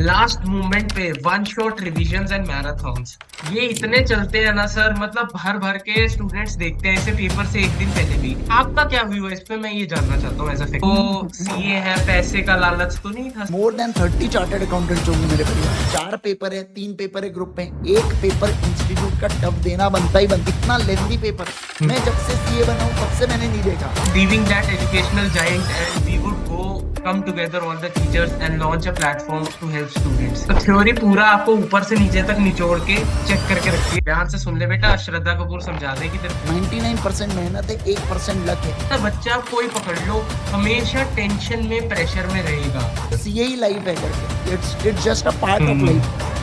Last moment पे one shot revisions and marathons ये इतने चलते हैं ना सर, मतलब भर भर के स्टूडेंट्स देखते हैं इसे पेपर से एक दिन पहले भी। आपका क्या व्यू है इस पे, मैं ये जानना चाहता हूँ एज अ तो सीए है, पैसे का लालच तो नहीं था? मोर देन 30 चार्टर्ड अकाउंटेंट होंगे मेरे परिवार में। 4 पेपर है, 3 पेपर है ग्रुप में, एक पेपर इंस्टीट्यूट का टफ देना बनता ही बनता, इतना लेंथी पेपर मैं जब से सीए बना हूं तब से मैंने नहीं देखा। Leaving that educational giant and we would go come together all the teachers and launch a platform to help students। तो थ्योरी पूरा आपको ऊपर से नीचे तक निचोड़ के चेक करके रखिए। ध्यान से सुन ले बेटा, श्रद्धा कपूर समझा देगी तेरे को। 99% मेहनत है, 1% लक है। तो बच्चा कोई पकड़ लो, हमेशा टेंशन में प्रेशर में रहेगा। बस यही लाइफ है करके, it's just a part of life.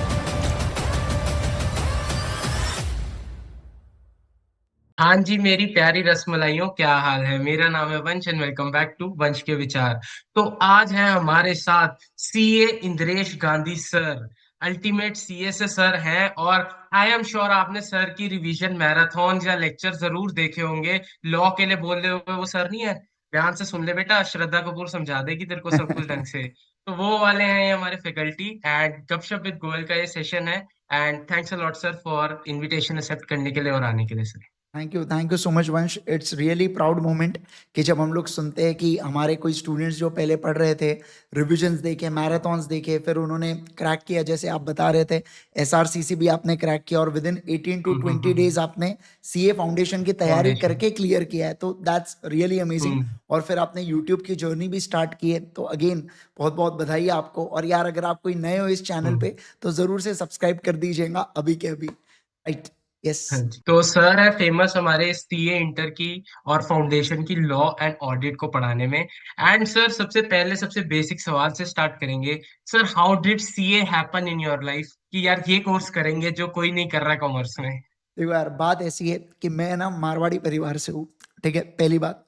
हाँ जी मेरी प्यारी रसमलाइयों, क्या हाल है? मेरा नाम है वंश एंड वेलकम बैक टू वंश के विचार। तो आज है हमारे साथ CA Indresh Gandhi sir, ultimate CA से सर हैं। और आई एम श्योर आपने सर की रिवीजन मैराथन या लेक्चर जरूर देखे होंगे। लॉ के लिए बोल रहे हुए वो सर नहीं है। ध्यान से सुन ले बेटा, श्रद्धा कपूर समझा देगी तेरे को सब कुछ ढंग से। तो वो वाले हैं ये हमारे फैकल्टी एंड गपशप विद गोयल का ये सेशन है। And thanks a lot sir for invitation accept करने के लिए और आने के लिए sir. Thank you so much Vansh. It's really proud moment कि जब हम लोग सुनते हैं कि हमारे कोई स्टूडेंट्स जो पहले पढ़ रहे थे, रिविजन्स देखे, मैराथन्स देखे, फिर उन्होंने क्रैक किया, जैसे आप बता रहे थे एसआरसीसी भी आपने क्रैक किया और विद इन 18 टू 20 डेज आपने सीए फाउंडेशन की तैयारी फाउंडेशन। करके क्लियर किया है, तो दैट्स रियली अमेजिंग। और फिर आपने यूट्यूब की जर्नी भी स्टार्ट की है, तो अगेन बहुत बहुत बधाई आपको। और यार अगर आप कोई नए हो इस चैनल पे तो ज़रूर से सब्सक्राइब कर दीजिएगा अभी के अभी, राइट? यस। हाँ जी, तो सर है फेमस हमारे सीए इंटर की और फाउंडेशन की लॉ एंड ऑडिट को पढ़ाने में। एंड सर सबसे पहले सबसे बेसिक सवाल से स्टार्ट करेंगे। Sir how did CA happen in your life कि यार ये कोर्स करेंगे जो कोई नहीं कर रहा कॉमर्स में? देखो यार, बात ऐसी है कि मैं ना मारवाड़ी परिवार से हूँ, ठीक है, पहली बात।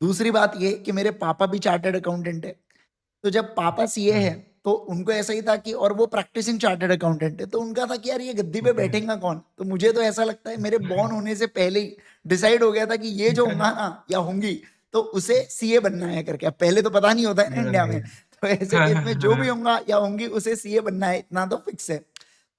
दूसरी बात ये कि मेरे पापा भी चार्टर्ड अकाउंटेंट है। तो जब पापा सीए है तो उनको ऐसा ही था कि, और वो प्रैक्टिसिंग चार्टर्ड अकाउंटेंट है, तो उनका था कि यार ये गद्दी पे ओके। बैठेगा कौन। तो मुझे तो ऐसा लगता है मेरे बॉर्न होने से पहले ही डिसाइड हो गया था कि ये जो होगा ना या होंगी तो उसे सीए बनना है करके। अब पहले तो पता नहीं होता है ना इंडिया में, तो ऐसे केस में जो भी होगा या होंगी उसे सीए बनना है, इतना तो फिक्स है।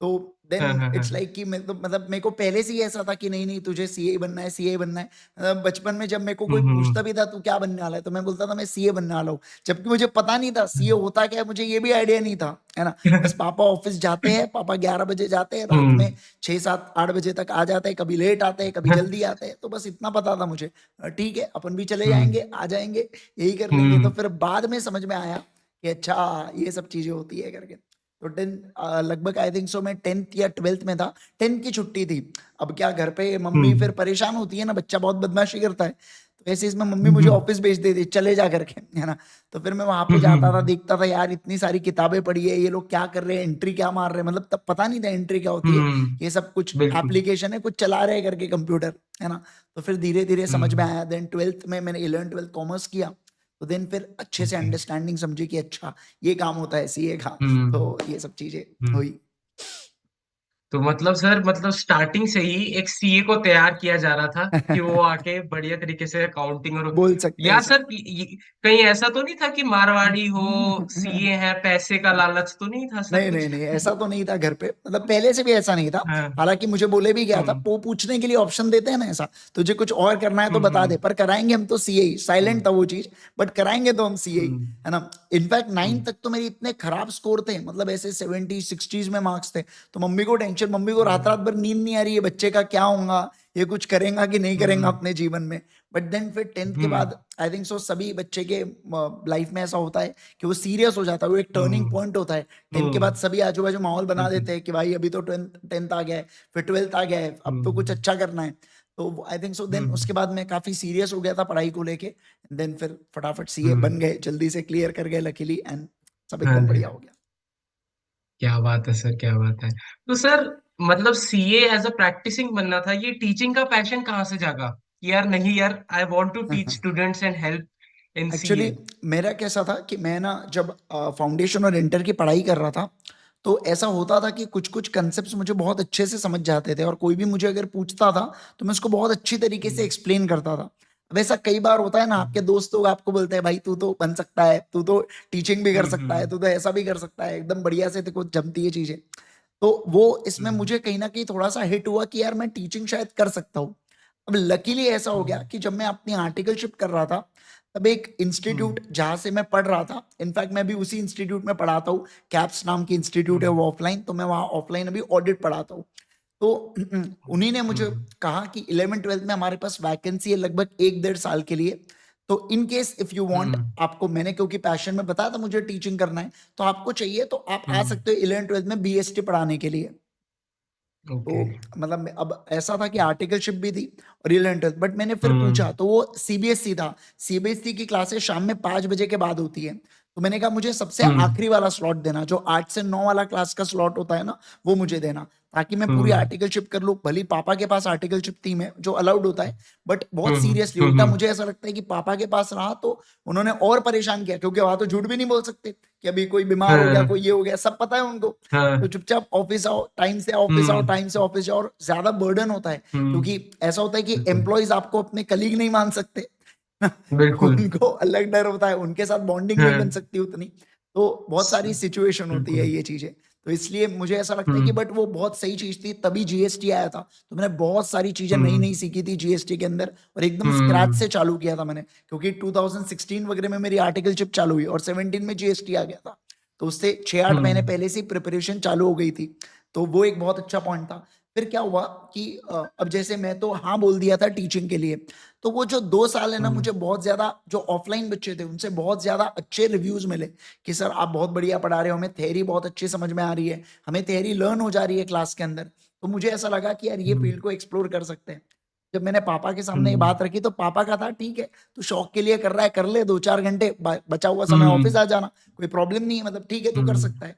तो देन इट्स लाइक कि मैं तो मतलब मेरे को पहले से ही ऐसा था कि नहीं नहीं तुझे सीए बनना है, सीए बनना है। मतलब बचपन में जब मेरे को कोई पूछता भी था तू क्या बनने वाला है, तो मैं बोलता था मैं सीए बनने वाला हूँ, जबकि मुझे पता नहीं था सीए होता क्या है, मुझे ये भी आइडिया नहीं था, है ना। बस पापा ऑफिस जाते हैं, पापा 11 बजे जाते हैं, रात में 6 7 8 बजे तक आ जाते हैं, कभी लेट आते हैं कभी जल्दी आते हैं, तो बस इतना पता था मुझे। ठीक है अपन भी चले जाएंगे आ जाएंगे, यही कर लेंगे। तो फिर बाद में समझ में आया कि अच्छा ये सब चीजें होती है करके। तो 10 लगभग आई थिंक सो मैं 10th या 12th में था, 10th की छुट्टी थी। अब क्या घर पे मम्मी फिर परेशान होती है ना, बच्चा बहुत बदमाशी करता है, तो ऐसे इसमें मम्मी मुझे ऑफिस भेज देती चले जा करके, है ना। तो फिर मैं वहां पे जाता था, देखता था यार इतनी सारी किताबें पढ़ी है, ये लोग क्या कर रहे हैं, एंट्री क्या मार रहे हैं, मतलब तब पता नहीं था एंट्री क्या होती है। ये सब कुछ बिल्कुल। एप्लीकेशन है, कुछ चला रहे हैं करके कंप्यूटर, है ना। तो फिर धीरे धीरे समझ में आया। देन 12th में मैंने 11th 12th कॉमर्स किया, तो देन फिर अच्छे से ओके। अंडरस्टैंडिंग समझी कि अच्छा ये काम होता है सीए का। तो ये सब चीजें हुई। तो मतलब सर, मतलब स्टार्टिंग से ही एक सीए को तैयार किया जा रहा था कि वो आके बढ़िया तरीके से अकाउंटिंग और बोल सकते हैं यार ऐसा। सर कहीं ऐसा तो नहीं था कि मारवाड़ी हो, सीए है, पैसे का लालच तो नहीं था सर नहीं नहीं कुछ? नहीं, ऐसा तो नहीं था घर पे, मतलब पहले से भी ऐसा नहीं था। हाँ। हालांकि मुझे बोले भी गया था, हम्म। वो पूछने के लिए ऑप्शन देते हैं ना, ऐसा तुझे कुछ और करना है तो बता दे, हम्म। पर कराएंगे हम तो सीए ही। साइलेंट हम्म। था वो चीज, बट कराएंगे तो हम सीए ही, हम्म। है ना। इनफैक्ट 9th हम्म। तक तो मेरे इतने खराब स्कोर थे, मतलब ऐसे 70 60s में मार्क्स थे। तो मम्मी को टेंशन, मम्मी को रात रात भर नींद नहीं आ रही है, बच्चे का क्या होगा, ये कुछ करेगा कि नहीं करेगा हम्म। अपने जीवन में। बट देन फिर 10th के हम्म। बाद आई थिंक सो सभी बच्चे के लाइफ में ऐसा होता है कि वो सीरियस हो जाता है, वो एक टर्निंग हम्म। पॉइंट होता है। 10th के बाद हम्म। सभी आजू बाजू माहौल बना बिल्कुल। देते हैं कि भाई अभी तो 10th आ गया है, फिर 12th आ गया है, अब तो कुछ हम्म। अच्छा करना है। तो आई थिंक सो देन हम्म। उसके बाद मैं काफी सीरियस हो गया था पढ़ाई को लेके। देन फिर फटाफट सीए हम्म। बन गए, जल्दी से क्लियर कर गए लकीली, एंड सब हाँ एकदम जी। बढ़िया हो गया। क्या बात है सर, क्या बात है। तो सर मतलब सीए एज अ प्रैक्टिसिंग बनना था, ये टीचिंग का पैशन कहाँ से जागा कि यार नहीं यार I want to teach students and help in actually CA? मेरा कैसा था कि मैं ना जब फाउंडेशन और इंटर की पढ़ाई कर रहा था, तो ऐसा होता था कि कुछ कुछ कंसेप्ट मुझे बहुत अच्छे से समझ जाते थे, और कोई भी मुझे अगर पूछता था तो मैं उसको बहुत अच्छी तरीके से एक्सप्लेन करता था। अब ऐसा कई बार होता है ना, आपके दोस्त लोग आपको बोलते हैं भाई तू तो बन सकता है, तू तो टीचिंग भी कर सकता है, हम्म तू तो ऐसा भी कर सकता है, एकदम बढ़िया से तेरे को जमती है चीजें। तो वो इसमें हम्म मुझे कहीं ना कहीं थोड़ा सा हिट हुआ कि यार मैं टीचिंग शायद कर सकता हूँ। अब लकीली ऐसा हो गया हम्म कि जब मैं अपनी आर्टिकलशिप कर रहा था, तब एक हम्म इंस्टीट्यूट जहां से मैं पढ़ रहा था, इनफैक्ट मैं भी उसी इंस्टीट्यूट में पढ़ाता हूँ, कैप्स नाम की इंस्टीट्यूट है हम्म वो ऑफलाइन, तो मैं वहाँ ऑफलाइन अभी ऑडिट पढ़ाता हूँ। तो उन्हीं ने मुझे हम्म कहा कि 11th 12th में हमारे पास वैकेंसी है लगभग 1 1.5 साल के लिए। तो in case if you want, hmm आपको मैंने क्योंकि पैशन में बताया था मुझे टीचिंग करना है, तो आपको चाहिए तो आप आ हम्म, सकते हो 11th 12th में बीएसटी पढ़ाने के लिए। ओके। तो मतलब अब ऐसा था कि आर्टिकलशिप भी थी और ये इंटरेस्ट, बट मैंने फिर हम्म पूछा तो वो सीबीएसई था। सीबीएसई की क्लासेस शाम में 5 बजे के बाद होती है, तो मैंने कहा मुझे सबसे हम्म आखिरी वाला स्लॉट देना, जो 8 से 9 वाला क्लास का स्लॉट होता है ना, वो मुझे देना, ताकि मैं पूरी हम्म आर्टिकलशिप कर लूँ। भली पापा के पास आर्टिकलशिप थी में जो अलाउड होता है, बट बहुत हम्म सीरियसली उल्टा हम्म मुझे ऐसा लगता है कि पापा के पास रहा तो उन्होंने और परेशान किया, क्योंकि वहां तो झूठ भी नहीं बोल सकते कि अभी कोई बीमार हो गया, हाँ कोई ये हो गया, सब पता है उनको। तो हाँ चुपचाप ऑफिस आओ, टाइम से ऑफिस आओ, हम्म टाइम से ऑफिस जाओ, और ज्यादा बर्डन होता है, क्योंकि हम्म ऐसा होता है कि बिल्कुल एम्प्लॉयज आपको अपने कलीग नहीं मान सकते। बिल्कुल। उनको अलग डर होता है, उनके साथ बॉन्डिंग नहीं बन हाँ सकती उतनी। तो बहुत सारी सिचुएशन होती है बिल्कुल। ये चीजें। तो इसलिए मुझे ऐसा लगता है कि हम्म बट वो बहुत सही चीज थी, तभी जीएसटी आया था, तो मैंने बहुत सारी चीजें नई हम्म नई सीखी थी जीएसटी के अंदर, और एकदम स्क्रैच हम्म से चालू किया था मैंने, क्योंकि 2016 वगैरह में मेरी आर्टिकलशिप चालू हुई और 17 में जीएसटी आ गया था। तो उससे 6 8 महीने हम्म पहले से प्रिपरेशन चालू हो गई थी। तो वो एक बहुत अच्छा पॉइंट था। फिर क्या हुआ कि अब जैसे मैं तो हाँ बोल दिया था टीचिंग के लिए, तो वो जो 2 साल है ना, हम्म मुझे बहुत ज्यादा जो ऑफलाइन बच्चे थे उनसे बहुत ज्यादा अच्छे रिव्यूज मिले कि सर आप बहुत बढ़िया पढ़ा रहे हो, हमें थ्योरी बहुत अच्छी समझ में आ रही है, हमें थ्योरी लर्न हो जा रही है क्लास के अंदर। तो मुझे ऐसा लगा कि यार ये हम्म फील्ड को एक्सप्लोर कर सकते हैं। जब मैंने पापा के सामने ये हम्म बात रखी, तो पापा का था ठीक है, तू शौक के लिए कर रहा है, कर ले, 2 4 घंटे बचा हुआ समय ऑफिस हम्म आ जाना, कोई प्रॉब्लम नहीं है, मतलब ठीक है तू कर हम्म सकता है।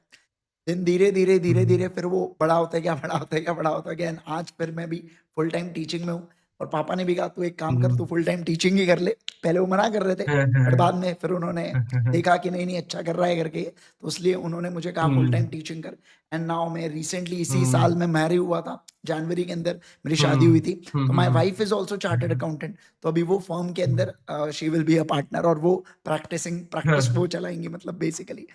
दिन धीरे धीरे धीरे हम्म धीरे फिर वो बड़ा होता गया, बड़ा होता गया, बड़ा होता गया, and आज फिर मैं भी फुल टाइम टीचिंग में हूँ। और पापा ने भी कहा तू एक काम कर, तू हम्म, फुल टाइम टीचिंग ही कर ले। पहले वो मना कर रहे थे, हाँ, बट हाँ, बाद में फिर उन्होंने हाँ, देखा कि नहीं नहीं अच्छा कर रहा है करके, तो इसलिए उन्होंने मुझे कहा फुल टाइम हम्म टीचिंग कर। एंड नाउ मैं रिसेंटली इसी हम्म साल में मैरी हुआ था, जनवरी के अंदर मेरी शादी हम्म हुई थी। तो my wife is also chartered accountant, तो अभी वो फर्म के अंदर she will be a partner, और वो प्रैक्टिस वो हाँ। चलाएंगी, मतलब बेसिकली।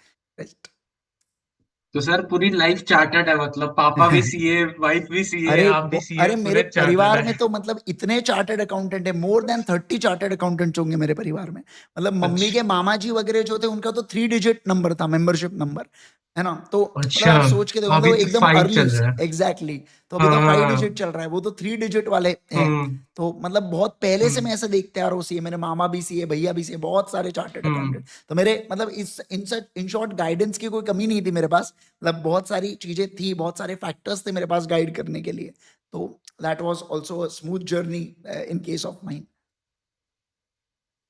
तो सर पूरी लाइफ चार्टर्ड है, मतलब पापा भी सीए, वाइफ भी सीए, अरे आप भी सीए, अरे मेरे पूरे चार्टर्ड परिवार में है। तो मतलब इतने चार्टर्ड अकाउंटेंट है, मोर देन 30 चार्टर्ड अकाउंटेंट्स होंगे मेरे परिवार में। मतलब मम्मी के अच्छा मामा जी वगैरह जो थे, उनका तो 3 डिजिट नंबर था, मेंबरशिप नंबर, है ना। तो मतलब अच्छा, आप सोच के देखो, मतलब अभी वो तो एकदम फाइव अर्ली, चल रहा है। एग्जैक्टली तो अभी तो 5 डिजिट हाँ। चल रहा है, वो तो 3 डिजिट वाले हैं। हम्म तो मतलब बहुत पहले से मैं हम्म ऐसा देखते आ रहा हूँ, सीए मेरे मामा भी सीए, भैया भी सीए, बहुत सारे चार्टर्ड हम्म अकाउंटेंट। तो मेरे मतलब इस इन शॉर्ट गाइडेंस की कोई कमी नहीं थी मेरे पास, मतलब बहुत सारी चीजें थी, बहुत सारे फैक्टर्स थे मेरे पास गाइड करने के लिए। तो that was also a smooth journey in case of mine.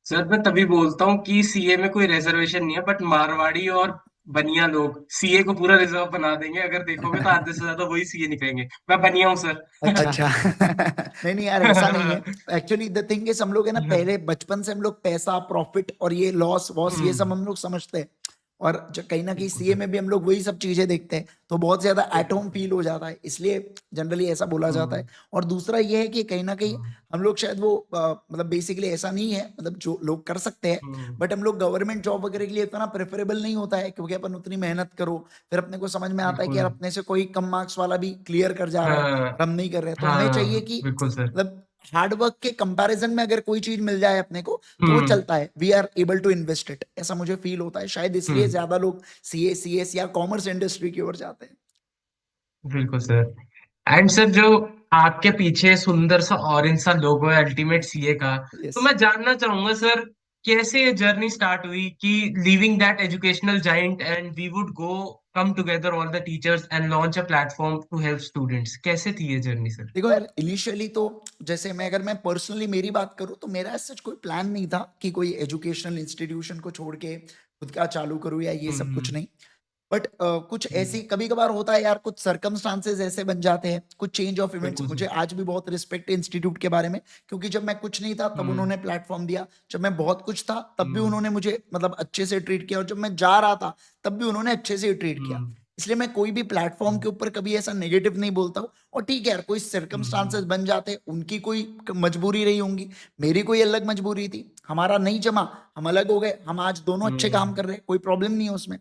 Sir मैं तभी बोलता हूँ कि सीए में कोई रिजर्वेशन नहीं है, बट मारवाड़ी और बनिया लोग सीए को पूरा रिजर्व बना देंगे, अगर देखोगे तो आधे से ज्यादा वही सीए निकलेंगे। मैं बनिया हूँ सर। अच्छा। नहीं नहीं यार, ऐसा नहीं है। एक्चुअली द थिंग इज, हम लोग है ना, पहले बचपन से हम लोग पैसा, प्रॉफिट और ये लॉस वॉस ये सब हम्म हम लोग समझते हैं। और जो कहीं ना कहीं बिल्कुल सीए सर। में भी हम लोग वही सब चीजें देखते हैं, तो बहुत ज्यादा एट होम फील हो जाता है, इसलिए जनरली ऐसा बोला जाता है। हम्म और दूसरा ये है कि कहीं ना कहीं हम्म हम लोग शायद वो मतलब बेसिकली ऐसा नहीं है, मतलब जो लोग कर सकते हैं, हम्म, बट हम लोग गवर्नमेंट जॉब वगैरह के लिए इतना प्रेफरेबल नहीं होता है, क्योंकि अपन उतनी मेहनत करो, फिर अपने को समझ में आता है कि बिल्कुल। यार अपने से कोई कम मार्क्स वाला भी क्लियर कर जा रहा है हाँ और हम नहीं कर रहे हैं। तो हमें चाहिए हाँ कि बिल्कुल सर। मतलब हार्डवर्क के कंपैरिजन में अगर कोई चीज मिल जाए अपने को, तो वो हम्म चलता है, we are able to invest it, ऐसा मुझे फील होता है, शायद इसलिए हम्म ज्यादा लोग सीए सीएस या कॉमर्स इंडस्ट्री की ओर जाते हैं। बिल्कुल सर। एंड सर जो आपके पीछे सुंदर सा ऑरेंज सा लोगो है अल्टीमेट सीए का, तो यस। मैं जानना चाहूंगा सर, कैसे ये जर्नी स्टार्ट हुई कि leaving that educational giant and we would go come together all the teachers and launch a platform to help students, कैसे थी ये जर्नी सर? देखो यार, इनिशियली तो जैसे अगर मैं पर्सनली मेरी बात करूं, तो मेरा ऐसा कोई प्लान नहीं था कि कोई एजुकेशनल इंस्टीट्यूशन को छोड़ के खुद का चालू करूं या ये सब कुछ हम्म नहीं। बट कुछ हम्म, ऐसी कभी कभार होता है यार, कुछ सर्कमस्टांसेस ऐसे बन जाते हैं, कुछ चेंज ऑफ इवेंट्स। बिल्कुल सर। मुझे आज भी बहुत रिस्पेक्ट है इंस्टीट्यूट के बारे में, क्योंकि जब मैं कुछ नहीं था तब हम्म उन्होंने प्लेटफॉर्म दिया, जब मैं बहुत कुछ था तब भी हम्म उन्होंने मुझे मतलब अच्छे से ट्रीट किया, और जब मैं जा रहा था तब भी उन्होंने अच्छे से ट्रीट किया। हम्म इसलिए मैं कोई भी प्लेटफॉर्म के ऊपर कभी ऐसा नेगेटिव नहीं बोलता हूँ। और ठीक है यार, कोई सर्कमस्टांसेस बन जाते, उनकी कोई मजबूरी रही होंगी, मेरी कोई अलग मजबूरी थी, हमारा नहीं जमा, हम अलग हो गए, हम आज दोनों अच्छे काम कर रहे हैं, कोई प्रॉब्लम नहीं है उसमें।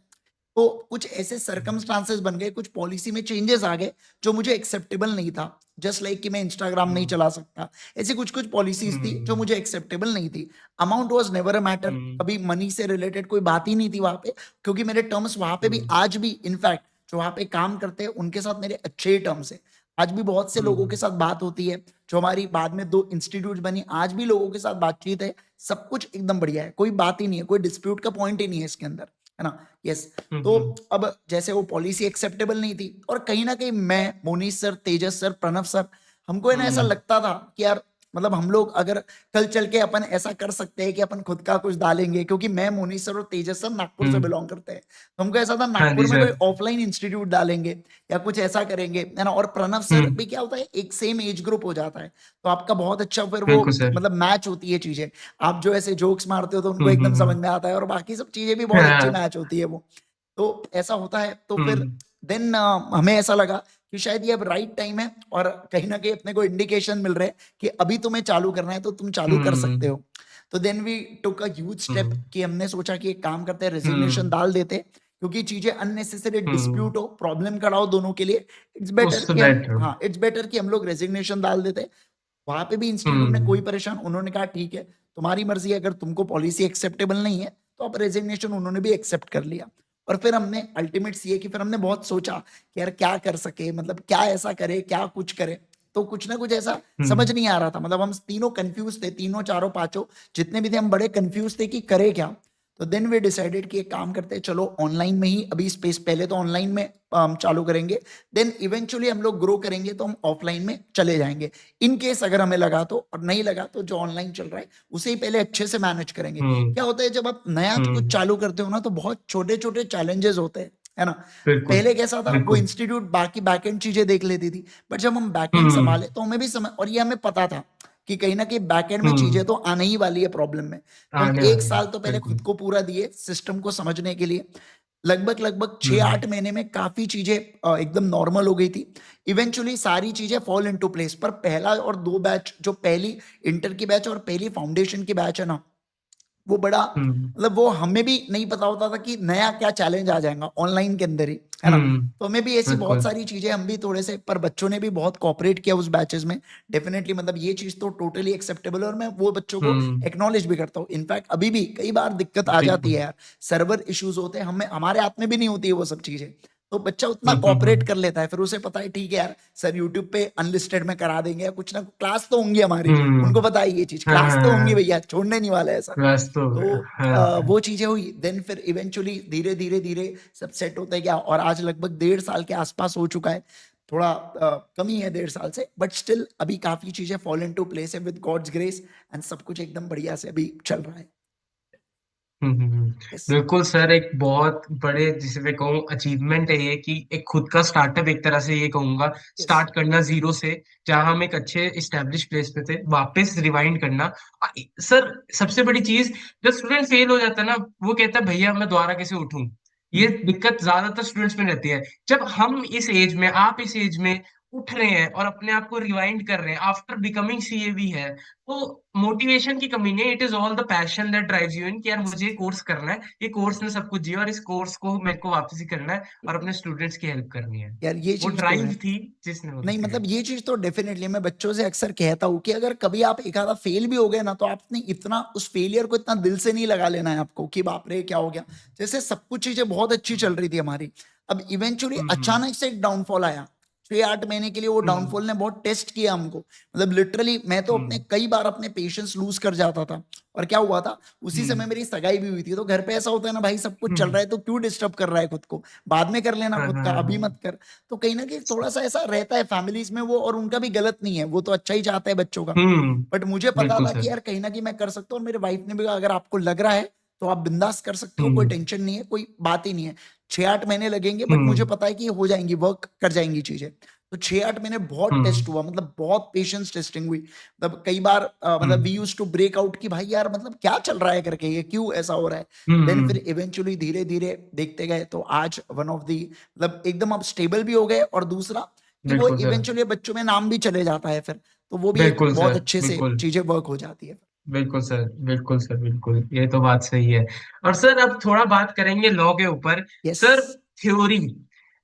तो कुछ ऐसे सर्कमस्टांसेस बन गए, कुछ पॉलिसी में चेंजेस आ गए जो मुझे एक्सेप्टेबल नहीं था। जस्ट लाइक कि मैं इंस्टाग्राम नहीं चला सकता, ऐसी कुछ कुछ पॉलिसीज थी जो मुझे एक्सेप्टेबल नहीं थी। Amount was never a matter, कभी मनी से रिलेटेड कोई बात ही नहीं थी वहां पे, क्योंकि मेरे टर्म्स वहां पे भी आज भी, इनफैक्ट जो वहां पे काम करते हैं उनके साथ मेरे अच्छे ही टर्म्स है। आज भी बहुत से लोगों के साथ बात होती है, जो हमारी बाद में 2 इंस्टीट्यूट बनी, आज भी लोगों के साथ बातचीत है, सब कुछ एकदम बढ़िया है, कोई बात ही नहीं है, कोई डिस्प्यूट का पॉइंट ही नहीं है इसके अंदर, है ना। यस। तो अब जैसे वो पॉलिसी एक्सेप्टेबल नहीं थी, और कहीं ना कहीं मैं, मोनीश सर, तेजस सर, प्रणव सर, हमको है ना ऐसा लगता था कि यार मतलब हम लोग अगर कल चल के अपन ऐसा कर सकते हैं कि अपन खुद का कुछ डालेंगे, क्योंकि मैं, मोनीश सर और तेजस सर नागपुर से बिलोंग करते हैं, तो हमको ऐसा था हाँ जी नागपुर में कोई सर। ऑफलाइन इंस्टीट्यूट डालेंगे या कुछ ऐसा करेंगे, है ना। और प्रणव सर भी क्या होता है, एक सेम एज ग्रुप हो जाता है, तो आपका बहुत अच्छा फिर वो बिल्कुल सर। मतलब मैच होती है चीजें। आप जो ऐसे जोक्स मारते हो तो उनको एकदम समझ में आता है, और बाकी सब चीजें भी बहुत अच्छी हाँ। मैच होती है वो। तो ऐसा होता है, तो फिर हम्म देन हमें ऐसा लगा कि शायद ये अब राइट टाइम है, और कहीं ना कहीं अपने को इंडिकेशन मिल रहे हैं कि अभी तुम्हें चालू करना है तो तुम चालू कर सकते हम्म हो। तो then we took a huge step hmm कि हमने सोचा कि एक काम करते हैं, रेजिग्नेशन हम्म डाल देते, क्योंकि चीजें अननेसेसरी हम्म। डिस्प्यूट हो, प्रॉब्लम खड़ा हो दोनों के लिए। इट्स बेटर उससे कि हम, बेटर। हाँ इट्स बेटर कि हम लोग रेजिग्नेशन डाल देते। वहां पे भी इंस्टीट्यूट ने कोई हम्म परेशान, उन्होंने कहा ठीक है तुम्हारी मर्जी है, अगर तुमको पॉलिसी एक्सेप्टेबल नहीं है तो अब रेजिग्नेशन उन्होंने भी एक्सेप्ट कर लिया। और फिर हमने अल्टीमेट सी है कि फिर हमने बहुत सोचा कि यार क्या कर सके, मतलब क्या ऐसा करे, क्या कुछ करे। तो कुछ ना कुछ ऐसा समझ हम्म नहीं आ रहा था, मतलब हम तीनों कंफ्यूज थे, तीनों चारों पांचों जितने भी थे, हम बड़े कंफ्यूज थे कि करे क्या। तो देन वी डिसाइडेड कि एक काम करते हैं, चलो ऑनलाइन में ही अभी स्पेस, पहले तो ऑनलाइन में हम चालू करेंगे, देन इवेंचुअली हम लोग ग्रो करेंगे तो हम ऑफलाइन में चले जाएंगे। इन केस अगर हमें लगा तो, और नहीं लगा तो जो ऑनलाइन चल रहा है उसे ही पहले अच्छे से मैनेज करेंगे। हम्म क्या होता है जब आप नया कुछ हम्म। चालू करते हो ना, तो बहुत छोटे छोटे चैलेंजेस होते हैं, है ना। बिल्कुल पहले कैसा था, वो बिल्कुल। इंस्टीट्यूट बाकी बैकएंड चीजें देख लेती थी, बट जब हम बैकएंड हम्म संभाले तो हमें भी समय, और ये हमें पता था कि कहीं ना कहीं बैकएंड में चीजें हम्म। तो आने ही वाली है प्रॉब्लम में। तो हम आने एक वाले हैं साल तो पहले बिल्कुल। खुद को पूरा दिए सिस्टम को समझने के लिए। लगभग लगभग छह हम्म आठ महीने में काफी चीजें एकदम नॉर्मल हो गई थी। इवेंचुअली सारी चीजें फॉल इनटू प्लेस, पर पहला और दो बैच, जो पहली इंटर की बैच और पहली फाउंडेशन की बैच है ना, वो बड़ा हम्म मतलब वो हमें भी नहीं पता होता था कि नया क्या चैलेंज आ जाएगा ऑनलाइन के अंदर ही, है ना। हम्म। तो हमें भी ऐसी बहुत बिल्कुल। सारी चीजें, हम भी थोड़े से, पर बच्चों ने भी बहुत कॉपरेट किया उस बैचेस में। डेफिनेटली मतलब ये चीज तो टोटली एक्सेप्टेबल है, और मैं वो बच्चों को हम्म। एक्नॉलेज भी करता हूँ। इनफैक्ट अभी भी कई बार दिक्कत आ जाती बिल्कुल। है यार, सर्वर इश्यूज होते हैं, हमें हमारे हाथ में भी नहीं होती है वो सब चीजें। तो बच्चा उतना कॉपरेट हम्म। कर लेता है, फिर उसे पता है ठीक है यार, सर यूट्यूब पे अनलिस्टेड में करा देंगे, या कुछ ना क्लास तो होंगी हमारी, उनको पता है ये चीज, हाँ क्लास हाँ तो होंगी हाँ। भैया, छोड़ने नहीं वाला है सर। बस तो हो तो गया हाँ। वो चीजें हुई, देन फिर इवेंचुअली धीरे धीरे धीरे सब सेट होता है गया, और आज लगभग 1.5 साल के आसपास हो चुका है। थोड़ा कमी है 1.5 साल से, बट स्टिल अभी काफी चीजें फॉल इनटू प्लेस है विद गॉड्स ग्रेस, एंड सब कुछ एकदम बढ़िया से अभी चल रहा है। हम्म। यस। बिल्कुल सर, एक बहुत बड़े जिसे मैं कहूँ अचीवमेंट है ये, कि एक खुद का स्टार्टअप, एक तरह से ये कहूंगा, यस। स्टार्ट करना जीरो से, जहां हम एक अच्छे इस्टेब्लिश प्लेस पे थे, वापस रिवाइंड करना। सर सबसे बड़ी चीज, जब स्टूडेंट फेल हो जाता है ना, वो कहता है भैया मैं दोबारा कैसे उठूं। ये दिक्कत ज्यादातर स्टूडेंट्स में रहती है। जब हम इस एज में, आप इस एज में उठ रहे हैं और अपने आप को रिवाइंड कर रहे हैं आफ्टर बिकमिंग सीएवी है, तो मोटिवेशन की कमी नहीं, it is all the passion that drives you in, कि यार मुझे ये कोर्स करना है, ये कोर्स ने सब कुछ दिया और इस कोर्स को मेरे को वापस ही करना है और अपने स्टूडेंट्स की हेल्प करनी है। यार ये वो चीज तो ड्राइव है। थी जिसने वो नहीं किया। मतलब ये चीज तो डेफिनेटली मैं बच्चों से अक्सर कहता हूँ कि अगर कभी आप एक आधा फेल भी हो गए ना, तो आपने इतना उस फेलियर को इतना दिल से नहीं लगा लेना है आपको कि बाप रे क्या हो गया। जैसे सब कुछ चीजें बहुत अच्छी चल रही थी हमारी, अब इवेंचुअली हम्म अचानक से एक डाउनफॉल आया। 6-8 महीने के लिए वो हम्म डाउनफॉल ने बहुत टेस्ट किया हमको, मतलब लिटरली मैं तो अपने हम्म कई बार अपने पेशेंस लूज कर जाता था। और क्या हुआ था, उसी समय हम्म मेरी सगाई भी हुई थी, तो घर पे ऐसा होता है ना भाई, सब कुछ चल हम्म। रहा है तो क्यों डिस्टर्ब कर रहा है खुद को, बाद में कर लेना हाँ खुद हाँ का, अभी हाँ। मत कर। तो कहीं ना कहीं थोड़ा सा ऐसा रहता है फैमिलीज में वो, और उनका भी गलत नहीं है, वो तो अच्छा ही चाहता है बच्चों का। हम्म। बट मुझे पता बिल्कुल था कि सर। यार कहीं ना कहीं मैं कर सकता हूँ, और मेरे वाइफ ने भी कहा अगर आपको लग रहा है तो आप बिंदास कर सकते हो, कोई हम्म टेंशन नहीं है, कोई बात ही नहीं है। 6-8 महीने लगेंगे, बट मुझे हम्म पता है कि ये हो जाएंगी, वर्क कर जाएंगी चीजें। तो 6-8 महीने बहुत टेस्ट हम्म हुआ, मतलब बहुत पेशेंस टेस्टिंग हुई। मतलब कई बार मतलब we hmm used to break out कि भाई यार मतलब क्या चल रहा है करके, ये क्यों ऐसा हो रहा है। देन फिर हम्म। इवेंचुअली धीरे धीरे देखते गए तो आज वन ऑफ दी मतलब एकदम अब स्टेबल भी हो गए, और दूसरा कि वो बिल्कुल सर। इवेंचुअली बच्चों में नाम भी चले जाता है फिर, तो वो भी एक बिल्कुल बहुत सर। अच्छे से बिल्कुल चीजें वर्क हो जाती है। बिल्कुल सर। बिल्कुल सर। बिल्कुल, ये तो बात सही है। और सर अब थोड़ा बात करेंगे लॉ के ऊपर। यस। सर, थ्योरी,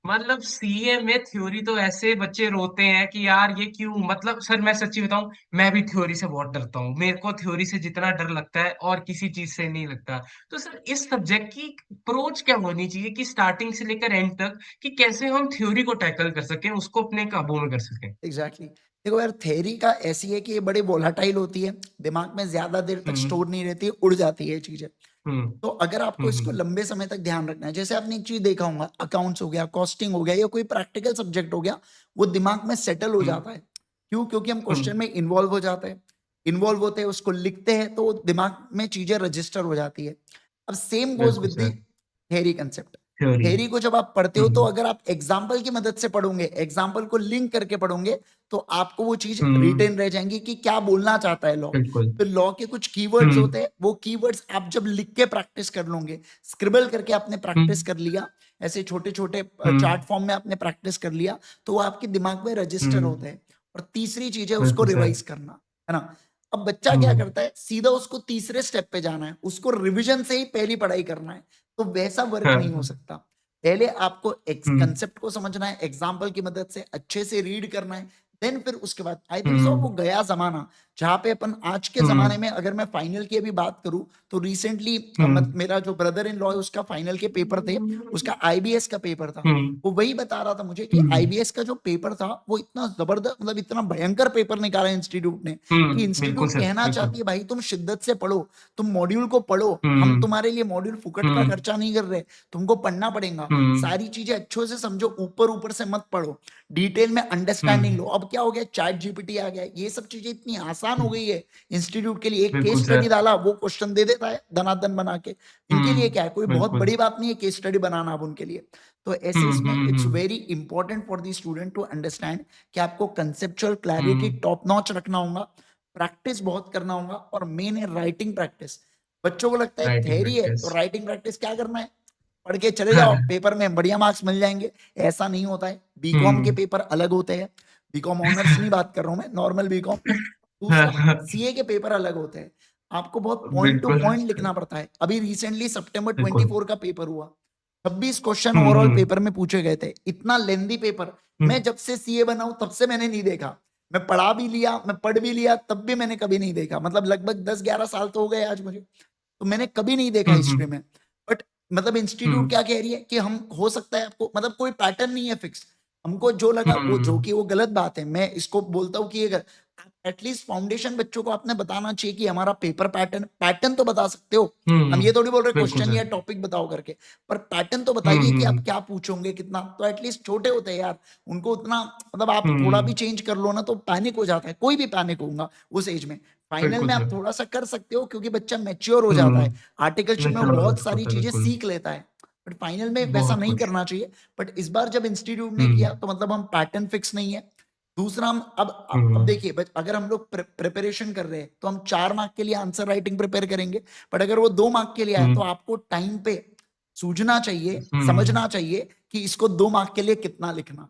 मतलब सीए में थ्योरी तो ऐसे बच्चे रोते हैं कि यार ये क्यों, मतलब सर मैं सच्ची बताऊं, मैं भी थ्योरी से बहुत डरता हूँ। मेरे को थ्योरी से जितना डर लगता है और किसी चीज से नहीं लगता। तो सर इस सब्जेक्ट की अप्रोच क्या होनी चाहिए कि स्टार्टिंग से लेकर एंड तक, कि कैसे हम थ्योरी को टैकल कर सकें, उसको अपने काबू में कर सकें। Exactly exactly. देखो यार, थेरी का ऐसी है कि ये बड़ी वोलाटाइल होती है, दिमाग में ज्यादा देर तक हम्म स्टोर नहीं रहती है, उड़ जाती है ये चीजें। हम्म तो अगर आपको इसको हम्म लंबे समय तक ध्यान रखना है, जैसे आपने एक चीज देखा होगा, अकाउंट्स हो गया, कॉस्टिंग हो गया, या कोई प्रैक्टिकल सब्जेक्ट हो गया, वो दिमाग में सेटल हो हम्म जाता है। क्यों? क्योंकि हम क्वेश्चन हम्म। में इन्वॉल्व हो जाते हैं, इन्वॉल्व होते हैं, उसको लिखते हैं, तो दिमाग में चीजें रजिस्टर हो जाती है। अब सेम गोज बिल्कुल with the sir. Theory concept. Theory. Theory को जब आप पढ़ते हो, तो हम्म अगर आप एग्जाम्पल की मदद से पढ़ोगे, एग्जाम्पल को लिंक करके पढ़ोगे, तो आपको वो चीज हम्म। रिटेन रह जाएंगी कि क्या बोलना चाहता है लॉ। बिल्कुल। फिर लॉ के कुछ कीवर्ड्स हम्म होते हैं, वो कीवर्ड्स आप जब लिख के प्रैक्टिस कर लोगे, स्क्रिबल करके आपने प्रैक्टिस हम्म कर लिया, ऐसे छोटे छोटे हम्म चार्ट फॉर्म में आपने प्रैक्टिस कर लिया, तो वो आपके दिमाग में रजिस्टर हम्म। होते हैं। और तीसरी चीज है उसको बिल्कुल सर। रिवाइज करना, है ना। अब बच्चा क्या हम्म करता है, सीधा उसको तीसरे स्टेप पे जाना है, उसको रिवीजन से ही पहली पढ़ाई करना है, तो वैसा वर्क हाँ, नहीं हो सकता। पहले आपको हम्म कंसेप्ट को समझना है, एग्जाम्पल की मदद से अच्छे से रीड करना है, देन फिर उसके बाद आई थिंक सो वो हम्म गया जमाना जहां पे अपन आज के जमाने हम्म में, अगर मैं फाइनल की अभी बात करूं, तो रिसेंटली हम्म मेरा जो ब्रदर इन लॉ है, उसका फाइनल के पेपर थे, उसका आईबीएस का पेपर था। हम्म वो वही बता रहा था मुझे कि हम्म आईबीएस का जो पेपर था, वो इतना जबरदस्त, मतलब इतना भयंकर पेपर निकाला इंस्टीट्यूट ने, कि बिल्कुल इंस्टीट्यूट सर। कहना बिल्कुल। चाहती है भाई तुम शिद्दत से पढ़ो, तुम मॉड्यूल को पढ़ो, हम हम्म तुम्हारे लिए मॉड्यूल फुकट का हम्म खर्चा नहीं कर रहे, तुमको पढ़ना पड़ेगा, हम्म सारी चीजें अच्छे से समझो, ऊपर ऊपर से मत पढ़ो, डिटेल में अंडरस्टैंडिंग लो। हम्म अब क्या हो गया, चैट जीपीटी आ गया, ये सब चीजें इतनी आसान हो गई है इंस्टीट्यूट के लिए, एक बिल्कुल केस स्टडी सर। डाला, वो क्वेश्चन दे देता है दनादन बना के। इनके लिए क्या है, कोई बहुत बिल्कुल। बड़ी बात नहीं है केस स्टडी बनाना अब उनके लिए। तो ऐसे इसमें it's hmm. Very important for the student to understand कि आपको conceptual clarity hmm. Top notch रखना होगा, प्रैक्टिस बहुत करना होगा, और मेन है राइटिंग प्रैक्टिस। बच्चों को लगता है राइटिंग थेरी है तो प्रैक्टिस। राइटिंग प्रैक्टिस क्या करना है, पढ़ के चले जाओ, पेपर में बढ़िया मार्क्स मिल जाएंगे। ऐसा नहीं होता है, बीकॉम के हम्म। पेपर अलग होते हैं, बीकॉम ऑनर्स नहीं बात कर रहा हूं मैं, नॉर्मल बीकॉम। दूसरा, सीए के पेपर अलग होते हैं, आपको बहुत पॉइंट टू बिल्कुल पॉइंट लिखना पड़ता है। अभी रिसेंटली सितंबर बिल्कुल। 24 का पेपर हुआ, 26 क्वेश्चन ओवरऑल हम्म। पेपर में पूछे गए थे, इतना लेंदी पेपर मैं जब से सीए बना हूं तब से मैंने नहीं देखा। मैं पढ़ा भी लिया, मैं पढ़ भी लिया, तब भी मैंने कभी नहीं देखा, मतलब लगभग 10-11 साल तो हो गए आज मुझे, तो मैंने कभी नहीं देखा हिस्ट्री हम्म में। बट मतलब इंस्टीट्यूट हम्म क्या कह रही है कि हम, हो सकता है आपको, मतलब कोई पैटर्न नहीं है फिक्स, हमको जो लगा वो, जो हम्म। कि वो गलत बात है, मैं इसको बोलता हूँ कि ये एटलीस्ट फाउंडेशन बच्चों को आपने बताना चाहिए कि हमारा पेपर पैटर्न, पैटर्न तो बता सकते हो। हम ये थोड़ी बोल रहे बिल्कुल क्वेश्चन सर। या टॉपिक बताओ करके, पर पैटर्न तो हम्म बताइए कि आप हम्म क्या पूछोगे, कितना, तो एटलीस्ट छोटे होते हैं यार, उनको उतना, मतलब आप थोड़ा भी हम्म। चेंज कर लो ना तो पैनिक हो जाता है, कोई भी पैनिक होगा उस एज में। फाइनल बिल्कुल में आप सर। थोड़ा सा कर सकते हो क्योंकि बच्चा मैच्योर हो जाता है, हम्म। आर्टिकलशिप में वो नेचुरल हो बहुत जाता सारी होता है, चीजें बिल्कुल। सीख लेता है। बट फाइनल में वैसा बहुत नहीं कुछ। करना चाहिए। बट इस बार जब इंस्टीट्यूट ने किया, हम्म तो मतलब हम पैटर्न फिक्स नहीं है। दूसरा, हम अब हम्म देखिए, अगर हम लोग प्रिपरेशन कर रहे हैं, तो हम 4 मार्क के लिए आंसर राइटिंग प्रिपेयर करेंगे, बट अगर वो 2 मार्क के लिए आया, तो हम्म आपको टाइम पे सूझना चाहिए, हम्म। समझना चाहिए कि इसको 2 मार्क के लिए कितना लिखना।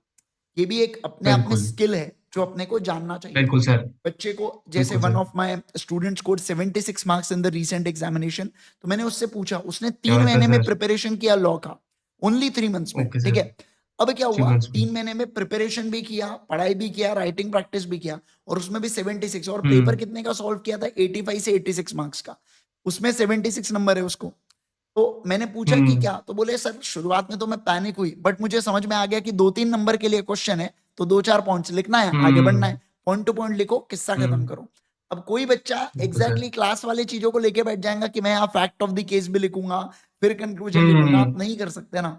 ये भी एक अपने आप में बिल्कुल। स्किल है जो अपने को जानना चाहिए। बिल्कुल सर। बच्चे को, जैसे बिल्कुल one sir. Of my students scored 76 marks in the recent examination, तो मैंने उससे पूछा, उसने क्या तीन बात है महीने में सर। प्रिपरेशन किया लॉ का, ओनली 3 मंथ्स में, ओके ठीक सर। है। अब क्या हुआ, चिकन्स में। 3 महीने में प्रिपरेशन भी किया, पढ़ाई भी किया, राइटिंग प्रैक्टिस भी किया, और उसमें भी 76, और पेपर हम्म कितने का सॉल्व किया था, 85 से 86 मार्क्स का, उसमें 76 नंबर है उसको। तो मैंने पूछा कि हम्म क्या, तो बोले सर शुरुआत में तो मैं पैनिक हुई, बट मुझे समझ में आ गया कि 2-3 नंबर के लिए क्वेश्चन है, तो 2-4 पॉइंट्स लिखना है, आगे बढ़ना हम्म है, पॉइंट टू पॉइंट लिखो, किस्सा खत्म हम्म। करो। अब कोई बच्चा बिल्कुल सर। एग्जैक्टली क्लास वाले चीजों को लेके बैठ जाएगा कि मैं यहाँ फैक्ट ऑफ द केस भी लिखूंगा, फिर कंक्लूजन लिखूंगा, आप हम्म। नहीं कर सकते ना।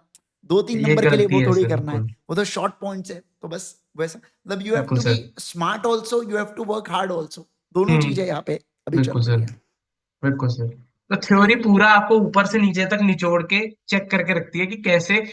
2-3 नंबर के लिए गलती वो है थोड़ी सर, करना है, बिल्कुल। वो तो शॉर्ट पॉइंट्स है, तो बस वैसा, मतलब यू हैव बिल्कुल to be sir. Smart also, you have to work hard also, दोनों हम्म। चीजें यहाँ पे अभी चल बिल्कुल रही सर। है। बिल्कुल सर। तो थ्योरी पूरा आपको ऊपर से नीचे तक निचोड़ के चेक करके रखती है कि कैसे।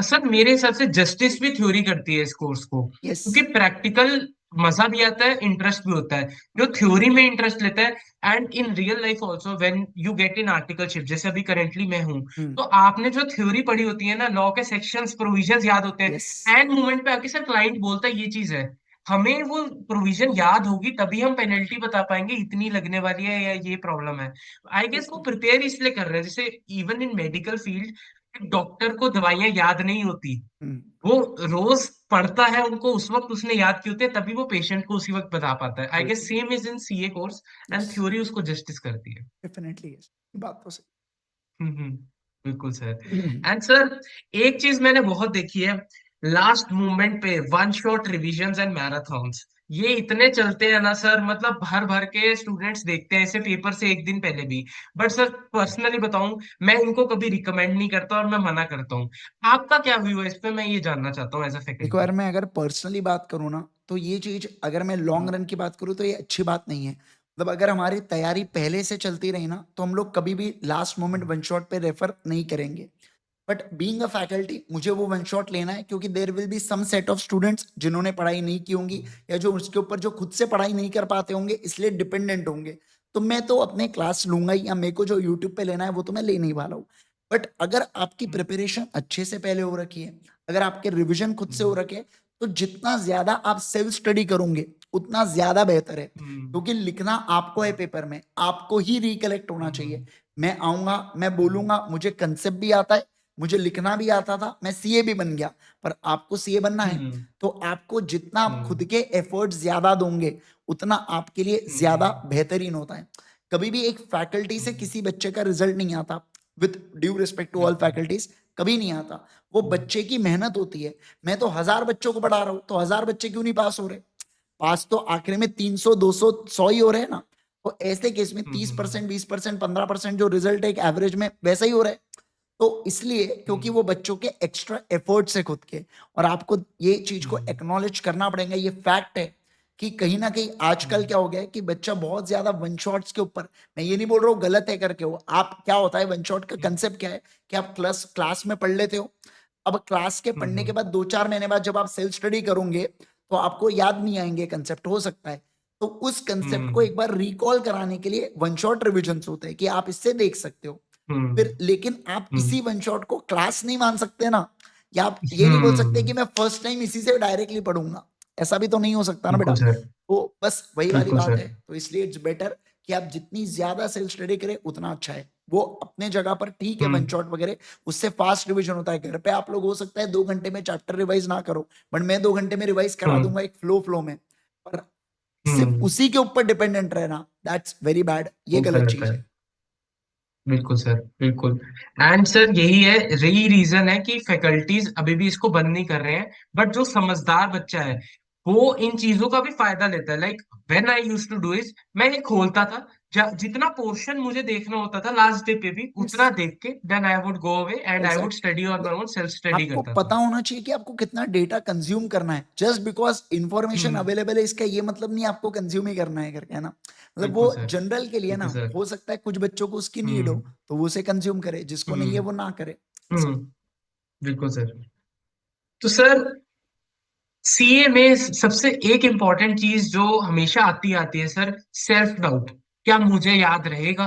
सर मेरे हिसाब से जस्टिस भी थ्योरी करती है इस कोर्स को, यस। क्योंकि प्रैक्टिकल मजा भी आता है, इंटरेस्ट भी होता है। जो थ्योरी में इंटरेस्ट लेता है, and in real life also when you get in articleship, जैसे अभी करेंटली मैं हूँ, तो आपने जो थ्योरी पढ़ी होती है ना, लॉ के सेक्शंस प्रोविजंस याद होते यस। हैं, एंड मोमेंट पे आके सर क्लाइंट बोलता है ये चीज है, हमें वो प्रोविजन याद होगी तभी हम पेनल्टी बता पाएंगे इतनी लगने वाली है या ये प्रॉब्लम है। आई गेस वो बिल्कुल। प्रिपेयर इसलिए कर रहे हैं, जैसे even in medical field doctor को दवाइयां याद नहीं होती, वो रोज पढ़ता है उनको, उस वक्त उसने याद की होती है, तभी वो पेशेंट को उसी वक्त बता पाता है। आई गेस बिल्कुल। Same is in CA course, yes. And theory उसको जस्टिस करती है। डेफिनेटली यस, बात तो सही। हम्म, बिल्कुल सर। एंड सर एक चीज मैंने बहुत देखी है, लास्ट मोमेंट पे one shot revisions and marathons, ये इतने चलते हैं ना सर, मतलब भर भर के स्टूडेंट्स देखते हैं इसे पेपर से एक दिन पहले भी। बट सर पर्सनली बताऊं, मैं इनको कभी रिकमेंड नहीं करता और मैं मना करता हूँ। आपका क्या व्यू है इस पे, मैं ये जानना चाहता हूँ एज अ देखो यार, फैकल्टी। मैं अगर पर्सनली बात करूँ ना, तो ये चीज अगर मैं लॉन्ग रन की बात करूँ तो ये अच्छी बात नहीं है। मतलब अगर हमारी तैयारी पहले से चलती रही ना, तो हम लोग कभी भी लास्ट मोमेंट वन शॉट पे रेफर नहीं करेंगे। बट बीइंग अ फैकल्टी, मुझे वो वन शॉट लेना है, क्योंकि there will be some set of students जिन्होंने पढ़ाई नहीं की होंगी, या जो उसके ऊपर जो खुद से पढ़ाई नहीं कर पाते होंगे, इसलिए डिपेंडेंट होंगे। तो मैं तो अपने क्लास लूंगा ही, या मेरे को जो यूट्यूब पे लेना है वो तो मैं ले नहीं वाला हूँ। बट अगर आपकी प्रिपरेशन अच्छे से पहले हो रखी है, अगर आपके रिविजन खुद से हो रखे, तो जितना ज्यादा आप सेल्फ स्टडी करोगे उतना ज्यादा बेहतर है। क्योंकि लिखना आपको है, पेपर में आपको ही रिकलेक्ट होना चाहिए। मैं आऊंगा, मैं बोलूंगा, मुझे कंसेप्ट भी आता है, मुझे लिखना भी आता था, मैं सीए भी बन गया। पर आपको सीए बनना है, तो आपको जितना आप खुद के एफर्ट्स ज्यादा दोगे, उतना आपके लिए ज्यादा बेहतरीन होता है। कभी भी एक फैकल्टी से किसी बच्चे का रिजल्ट नहीं आता, with due respect to all faculties, कभी नहीं आता। वो बच्चे की मेहनत होती है। मैं तो 1000 बच्चों को पढ़ा रहा हूँ, तो 1000 बच्चे क्यों नहीं पास हो रहे? पास तो आखिर में 300, 200, 100 ही हो रहे हैं ना। तो ऐसे केस में 30%, 20%, 15% जो रिजल्ट है एक एवरेज में, वैसा ही हो रहा है। तो इसलिए क्योंकि वो बच्चों के एक्स्ट्रा एफर्ट्स है खुद के, और आपको ये चीज को एक्नॉलेज करना पड़ेगा। ये फैक्ट है कि कहीं ना कहीं आजकल क्या हो गया है कि बच्चा बहुत ज्यादा वन शॉट्स के ऊपर, मैं ये नहीं बोल रहा हूँ गलत है करके हो आप, क्या होता है वन शॉट का कंसेप्ट क्या है कि आप क्लास क्लास में पढ़ लेते हो। अब क्लास के पढ़ने के बाद 2-4 महीने बाद जब आप सेल्फ स्टडी करोगे, तो आपको याद नहीं आएंगे कंसेप्ट, हो सकता है। तो उस कंसेप्ट को एक बार रिकॉल कराने के लिए वन शॉट रिविजन होते हैं, कि आप इससे देख सकते हो। फिर लेकिन आप इसी वन शॉट को क्लास नहीं मान सकते ना, या आप ये नहीं बोल सकते कि मैं फर्स्ट टाइम इसी से डायरेक्टली पढ़ूंगा। ऐसा भी तो नहीं हो सकता ना बेटा। बिल्कुल सर। तो बस वही वाली बिल्कुल बात सर। है। तो इसलिए इट्स बेटर कि आप जितनी ज्यादा सेल्फ स्टडी करें उतना अच्छा है। वो अपने जगह पर ठीक है, वन हम्म। शॉट वगैरह उससे फास्ट रिवीजन होता है। घर पे आप लोग हो सकता है 2 घंटे में चैप्टर रिवाइज ना करो, बट मैं 2 घंटे में रिवाइज करा हम्म। दूंगा एक फ्लो फ्लो में। पर सिर्फ हम्म। उसी के ऊपर डिपेंडेंट रहना, दैट्स वेरी बैड, ये वो गलत गलत चीज है। है। बिल्कुल सर, बिल्कुल। एंड सर यही है, यही रीजन है कि फैकल्टीज अभी भी इसको बंद नहीं कर रहे हैं। बट जो समझदार बच्चा है वो इन चीजों का भी फायदा लेता है। Like when I used to do is, मैं ये खोलता था, जितना पोर्शन मुझे देखना होता था लास्ट डे पे भी यस। उतना देख के then I would go away and I would exactly. Study on my own, self study आपको करता था। पता होना चाहिए कि आपको कितना डेटा कंज्यूम करना है। Just because information hmm. Available है, इसका ये मतलब नहीं आपको कंज्यूम ही करना है करके, है ना। मतलब वो बिल्कुल सर। जनरल के लिए बिल्कुल ना, सर। हो सकता है कुछ बच्चों को उसकी नीड हो, हम्म। तो वो उसे कंज्यूम करे, जिसको नहीं है हम्म। वो ना करे, ऐसा। हम्म। बिल्कुल सर। तो सर सीए में सबसे एक इम्पॉर्टेंट चीज जो हमेशा आती आती है सर, सेल्फ डाउट। क्या मुझे याद रहेगा?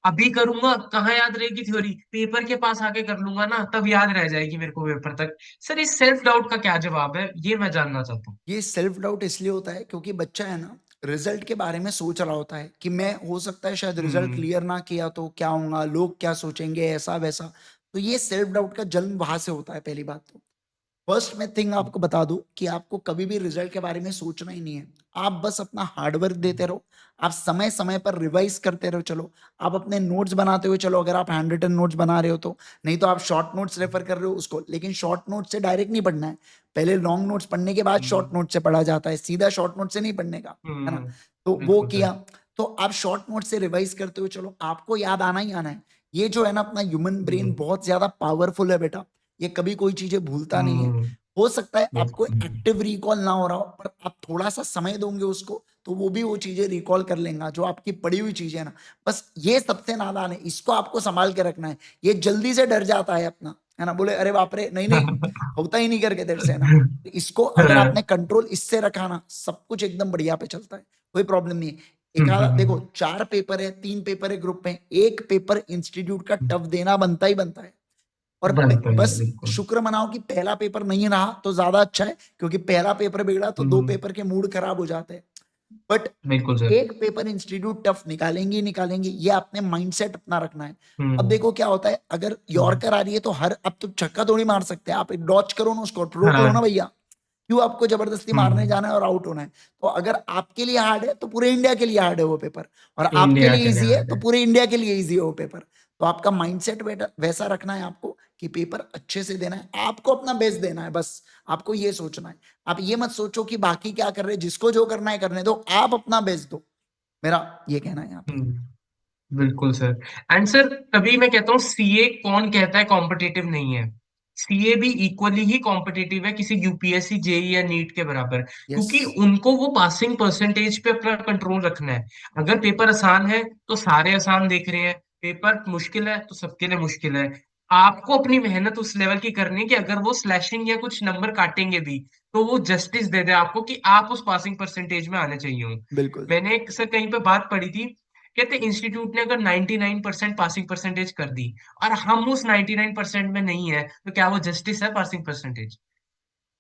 अभी करूंगा कहाँ याद रहेगी थ्योरी, पेपर के पास आके कर लूंगा ना, तब याद रह जाएगी मेरे को पेपर तक। सर इस सेल्फ डाउट का क्या जवाब है, ये मैं जानना चाहता हूँ। ये सेल्फ डाउट इसलिए होता है क्योंकि बच्चा है ना, रिजल्ट के बारे में सोच रहा होता है कि मैं, हो सकता है शायद रिजल्ट हम्म। क्लियर ना किया तो क्या होगा, लोग क्या सोचेंगे, ऐसा वैसा। तो ये सेल्फ डाउट का जन्म वहां से होता है, पहली बात तो। फर्स्ट मैं थिंग आपको बता दूं कि आपको कभी भी रिजल्ट के बारे में सोचना ही नहीं है। आप बस अपना हार्डवर्क देते रहो, आप समय समय पर रिवाइज करते रहो, चलो। आप अपने नोट्स बनाते हुए चलो, अगर आप हैंड रिटन नोट्स बना रहे हो तो। नहीं तो आप शॉर्ट नोट्स रेफर कर रहे हो उसको, लेकिन शॉर्ट नोट से डायरेक्ट नहीं पढ़ना है। पहले लॉन्ग नोट्स पढ़ने के बाद हम्म। शॉर्ट नोट से पढ़ा जाता है, सीधा शॉर्ट नोट से नहीं पढ़ने का, है ना। हम्म। तो वो बिल्कुल किया। सर। तो आप शॉर्ट नोट से रिवाइज करते हुए चलो, आपको याद आना ही आना है। ये जो है ना, अपना ह्यूमन ब्रेन हम्म। बहुत ज्यादा पावरफुल है बेटा। ये कभी कोई चीजें भूलता नहीं है। हम्म। हो सकता है आपको बिल्कुल। एक्टिव रिकॉल ना हो रहा हो, पर आप थोड़ा सा समय दोगे उसको तो वो भी वो चीजें रिकॉल कर लेगा जो आपकी पड़ी हुई चीजें है ना। बस ये सबसे नादान है, इसको आपको संभाल के रखना है। ये जल्दी से डर जाता है अपना, है ना, बोले अरे बाप रे, नहीं नहीं होता ही नहीं करके तेरे से, है ना। तो इसको अगर आपने कंट्रोल इससे रखा ना, सब कुछ एकदम बढ़िया पे चलता है, कोई प्रॉब्लम नहीं है। एक आधा देखो, 4 पेपर है, 3 पेपर है ग्रुप में, एक पेपर इंस्टीट्यूट का टफ देना बनता ही बनता है। और बनता ही है, बस बिल्कुल। शुक्र मनाओ कि पहला पेपर नहीं रहा तो ज्यादा अच्छा है, क्योंकि पहला पेपर बिगड़ा तो 2 हम्म, पेपर के मूड खराब हो जाते हैं। बट बिल्कुल सर। एक पेपर इंस्टीट्यूट टफ निकालेंगे ही निकालेंगे, ये आपने माइंडसेट अपना रखना है। अब हम्म। देखो क्या होता है, अगर हम्म। यॉर्कर आ रही है तो हर, अब तो छक्का थोड़ी मार सकते हैं आप, डॉच करो ना उसको, रोक लो ना हाँ। भैया। क्यों आपको जबरदस्ती मारने हम्म। जाना है और आउट होना है? तो अगर आपके लिए हार्ड है तो पूरे इंडिया के लिए हार्ड है वो पेपर, और आपके इंडिया लिए के लिए इजी है हार्ड तो है। पूरे इंडिया के लिए इजी है वो पेपर। तो आपका माइंडसेट वैसा रखना है आपको कि पेपर अच्छे से देना है, आपको अपना बेस्ट देना है, बस आपको ये सोचना है। आप ये मत सोचो कि बाकी क्या कर रहे हैं, जिसको जो करना है करने दो, आप अपना बेस्ट दो। मेरा ये कहना है यहाँ पे। बिल्कुल सर। एंड सर, तभी मैं कहता हूँ सीए कौन कहता है कॉम्पिटिटिव नहीं है? सीए भी इक्वली ही कॉम्पिटिटिव है किसी यूपीएससी जेई या नीट के बराबर, यस। क्योंकि उनको वो पासिंग परसेंटेज पे अपना कंट्रोल रखना है। अगर पेपर आसान है तो सारे आसान देख रहे हैं, पेपर मुश्किल है तो सबके लिए मुश्किल है। आपको अपनी मेहनत उस लेवल की करनी है कि अगर वो स्लैशिंग या कुछ नंबर काटेंगे भी तो वो जस्टिस दे दे आपको कि आप उस पासिंग परसेंटेज में आने चाहिए हो। बिल्कुल। मैंने एक सर कहीं पे बात पढ़ी थी, कहते इंस्टीट्यूट ने अगर 99% पासिंग परसेंटेज कर दी और हम उस 99% में नहीं है, तो क्या वो जस्टिस है पासिंग परसेंटेज?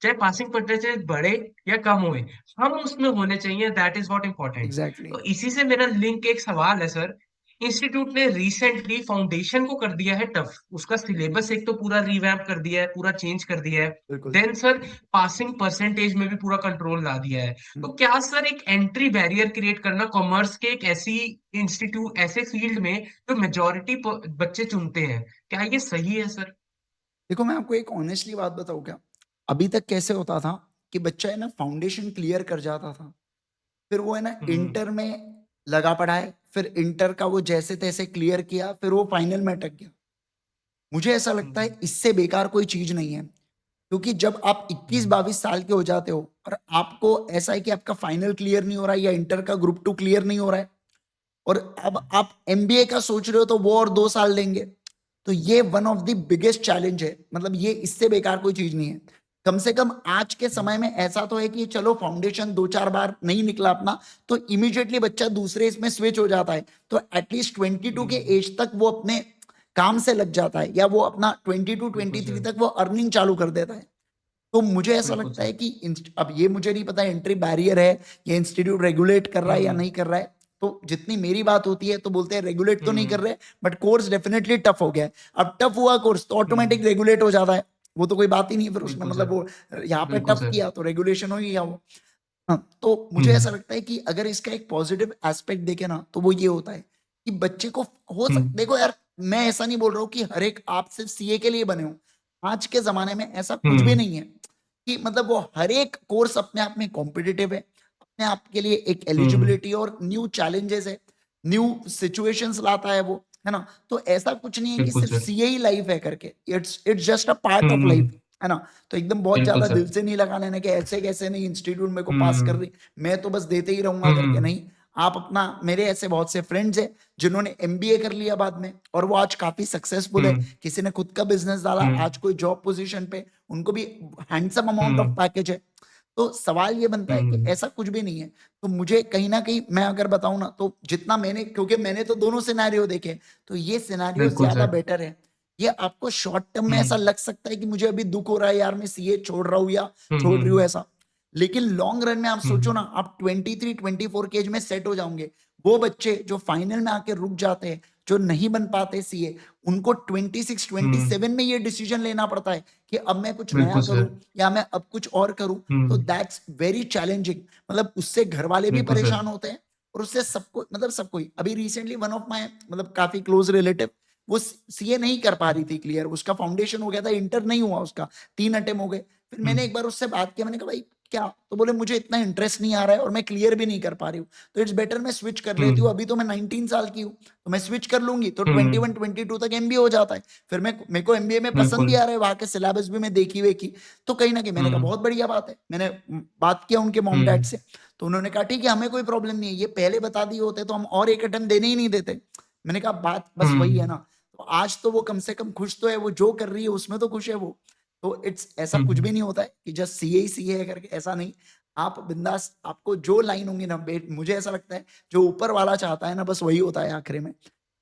चाहे पासिंग परसेंटेज बढ़े या कम होए, हम उसमें होने चाहिए, that is what important. Exactly. तो इसी से मेरा लिंक एक सवाल है सर। इंस्टीट्यूट ने रिसेंटली फाउंडेशन को कर दिया है टफ, उसका सिलेबस एक तो पूरा रिवैम्प कर दिया है, पूरा चेंज कर दिया है। बिल्कुल। देन सर, पासिंग परसेंटेज में भी पूरा कंट्रोल ला दिया है। हम्म। तो क्या सर एक एंट्री बैरियर क्रिएट करना कॉमर्स के एक ऐसी इंस्टीट्यूट, ऐसे फील्ड में जो मेजोरिटी बच्चे चुनते हैं, क्या ये सही है सर? देखो मैं आपको एक ऑनेस्टली बात बताऊं क्या, अभी तक कैसे होता था कि बच्चा है ना फाउंडेशन क्लियर कर जाता था, फिर वो है ना हम्म। इंटर में लगा पड़ा है, फिर इंटर का वो जैसे तैसे क्लियर किया, फिर वो फाइनल में अटक गया। मुझे ऐसा लगता हम्म। है इससे बेकार कोई चीज नहीं है, क्योंकि जब आप 21-22 साल के हो जाते हो और आपको ऐसा है कि आपका फाइनल क्लियर नहीं हो रहा है या इंटर का ग्रुप 2 क्लियर नहीं हो रहा है, और अब आप एमबीए का सोच रहे हो तो वो और 2 साल लेंगे, तो ये one of the biggest challenge है। मतलब ये इससे बेकार कोई चीज नहीं है। कम से कम आज के समय में ऐसा तो है कि चलो फाउंडेशन 2-4 बार नहीं निकला अपना, तो इमीडिएटली बच्चा दूसरे इसमें स्विच हो जाता है, तो एटलीस्ट 22 के हम्म, एज तक वो अपने काम से लग जाता है, या वो अपना 22-23 बिल्कुल तक वो अर्निंग चालू कर देता है। तो मुझे ऐसा बिल्कुल लगता सर। है कि अब ये मुझे नहीं पता एंट्री बैरियर है, ये इंस्टीट्यूट रेगुलेट कर रहा है या हम्म। नहीं कर रहा है। तो जितनी मेरी बात होती है तो बोलते हैं रेगुलेट तो नहीं कर हम्म। रहे, बट कोर्स डेफिनेटली टफ हो गया है। अब टफ हुआ कोर्स तो ऑटोमेटिक हम्म। रेगुलेट हो जाता है, वो तो कोई बात ही नहीं है फिर उसमें, बिल्कुल मतलब सर। वो यहाँ पे बिल्कुल टफ सर। किया तो रेगुलेशन हो गया वो। हाँ, तो मुझे ऐसा हम्म। लगता है कि अगर इसका एक पॉजिटिव एस्पेक्ट देखे ना तो वो ये होता है कि बच्चे को हो सकता, हम्म। देखो यार, मैं ऐसा नहीं बोल रहा हूँ कि हर एक आप सिर्फ सीए के लिए बने हो। आज के जमाने में ऐसा कुछ भी हम्म। नहीं है कि मतलब वो हर एक कोर्स अपने आप में कॉम्पिटिटिव है, अपने आप के लिए एक हम्म। एलिजिबिलिटी और न्यू चैलेंजेस है, न्यू सिचुएशंस लाता है वो, है ना। तो ऐसा कुछ नहीं है कि बिल्कुल सिर्फ सर। सीए ही लाइफ है करके, it's just a part of hmm. Life, है ना। तो एकदम बहुत बिल्कुल ज्यादा सर। दिल से नहीं लगा लेना कि ऐसे कैसे नहीं, इंस्टीट्यूट मेरे को पास कर हम्म। रही, मैं तो बस देते ही रहूंगा करके, हम्म। नहीं। आप अपना, मेरे ऐसे बहुत से फ्रेंड्स हैं जिन्होंने एमबीए कर लिया बाद में और वो आज काफी सक्सेसफुल है, हम्म। किसी ने खुद का बिजनेस डाला, हम्म। आज कोई जॉब पोजीशन पे, उनको भी handsome amount of hmm. Package है। तो सवाल ये बनता है कि हम्म। ऐसा कुछ भी नहीं है। तो मुझे कहीं ना कहीं, मैं अगर बताऊं ना, तो जितना मैंने, क्योंकि मैंने तो दोनों सिनेरियो देखे, तो ये सिनेरियो बिल्कुल ज्यादा सर। बेटर है। ये आपको शॉर्ट टर्म में ऐसा हम्म। लग सकता है कि मुझे अभी दुख हो रहा है यार, मैं सीए छोड़ रहा हूँ या छोड़ रही हूँ हम्म। ऐसा, लेकिन लॉन्ग रन में आप सोचो हम्म। ना, आप 23-24 के एज में सेट हो जाओगे। वो बच्चे जो फाइनल में आके रुक जाते हैं, जो नहीं बन पाते सीए, उनको 26-27 हम्म। में ये डिसीजन लेना पड़ता है कि अब मैं कुछ नया बिल्कुल करूं सर। या मैं अब कुछ और करूं। तो हम्म। That's very challenging. मतलब उससे घर वाले भी बिल्कुल सर। परेशान होते हैं, और उससे सबको, मतलब सबको ही। अभी रिसेंटली वन ऑफ माय, मतलब काफी क्लोज रिलेटिव, वो सीए नहीं कर पा रही थी क्लियर, उसका फाउंडेशन हो गया था, इंटर नहीं हुआ उसका, 3 अटेम्प्ट हो गए। फिर मैंने हम्म। एक बार उससे बात किया, मैंने कहा भाई क्या? तो बोले मुझे इतना इंटरेस्ट नहीं आ रहा है और मैं क्लियर भी नहीं कर पा रही हूँ, तो इट्स बेटर मैं स्विच कर लेती हूँ। हम्म अभी तो मैं 19 साल की हूँ, तो मैं स्विच कर लूंगी तो हम्म 21 22 तक एमबीए हो जाता है। फिर मैं मेरे को एमबीए में पसंद भी बिल्कुल। आ रहा है, वहां के सिलेबस भी मैं देखी हुई की। तो कहीं ना कहीं मैंने कहा हम्म बहुत बढ़िया बात है। मैंने बात किया उनके मॉम डैड हम्म से, तो उन्होंने कहा ठीक है हमें कोई प्रॉब्लम नहीं है, ये पहले बता दिए होते तो हम और एक अटेम्प्ट देने ही नहीं देते। मैंने कहा बात बस वही है हम्म ना। तो आज तो वो कम से कम खुश तो है, वो जो कर रही है उसमें तो खुश है वो। तो इट्स ऐसा कुछ भी हम्म नहीं होता है कि जस्ट सीए ही सीए है करके, ऐसा नहीं। आप बिंदास, आपको जो लाइन होंगी ना, मुझे ऐसा लगता है जो ऊपर वाला चाहता है ना बस वही होता है आखिर में।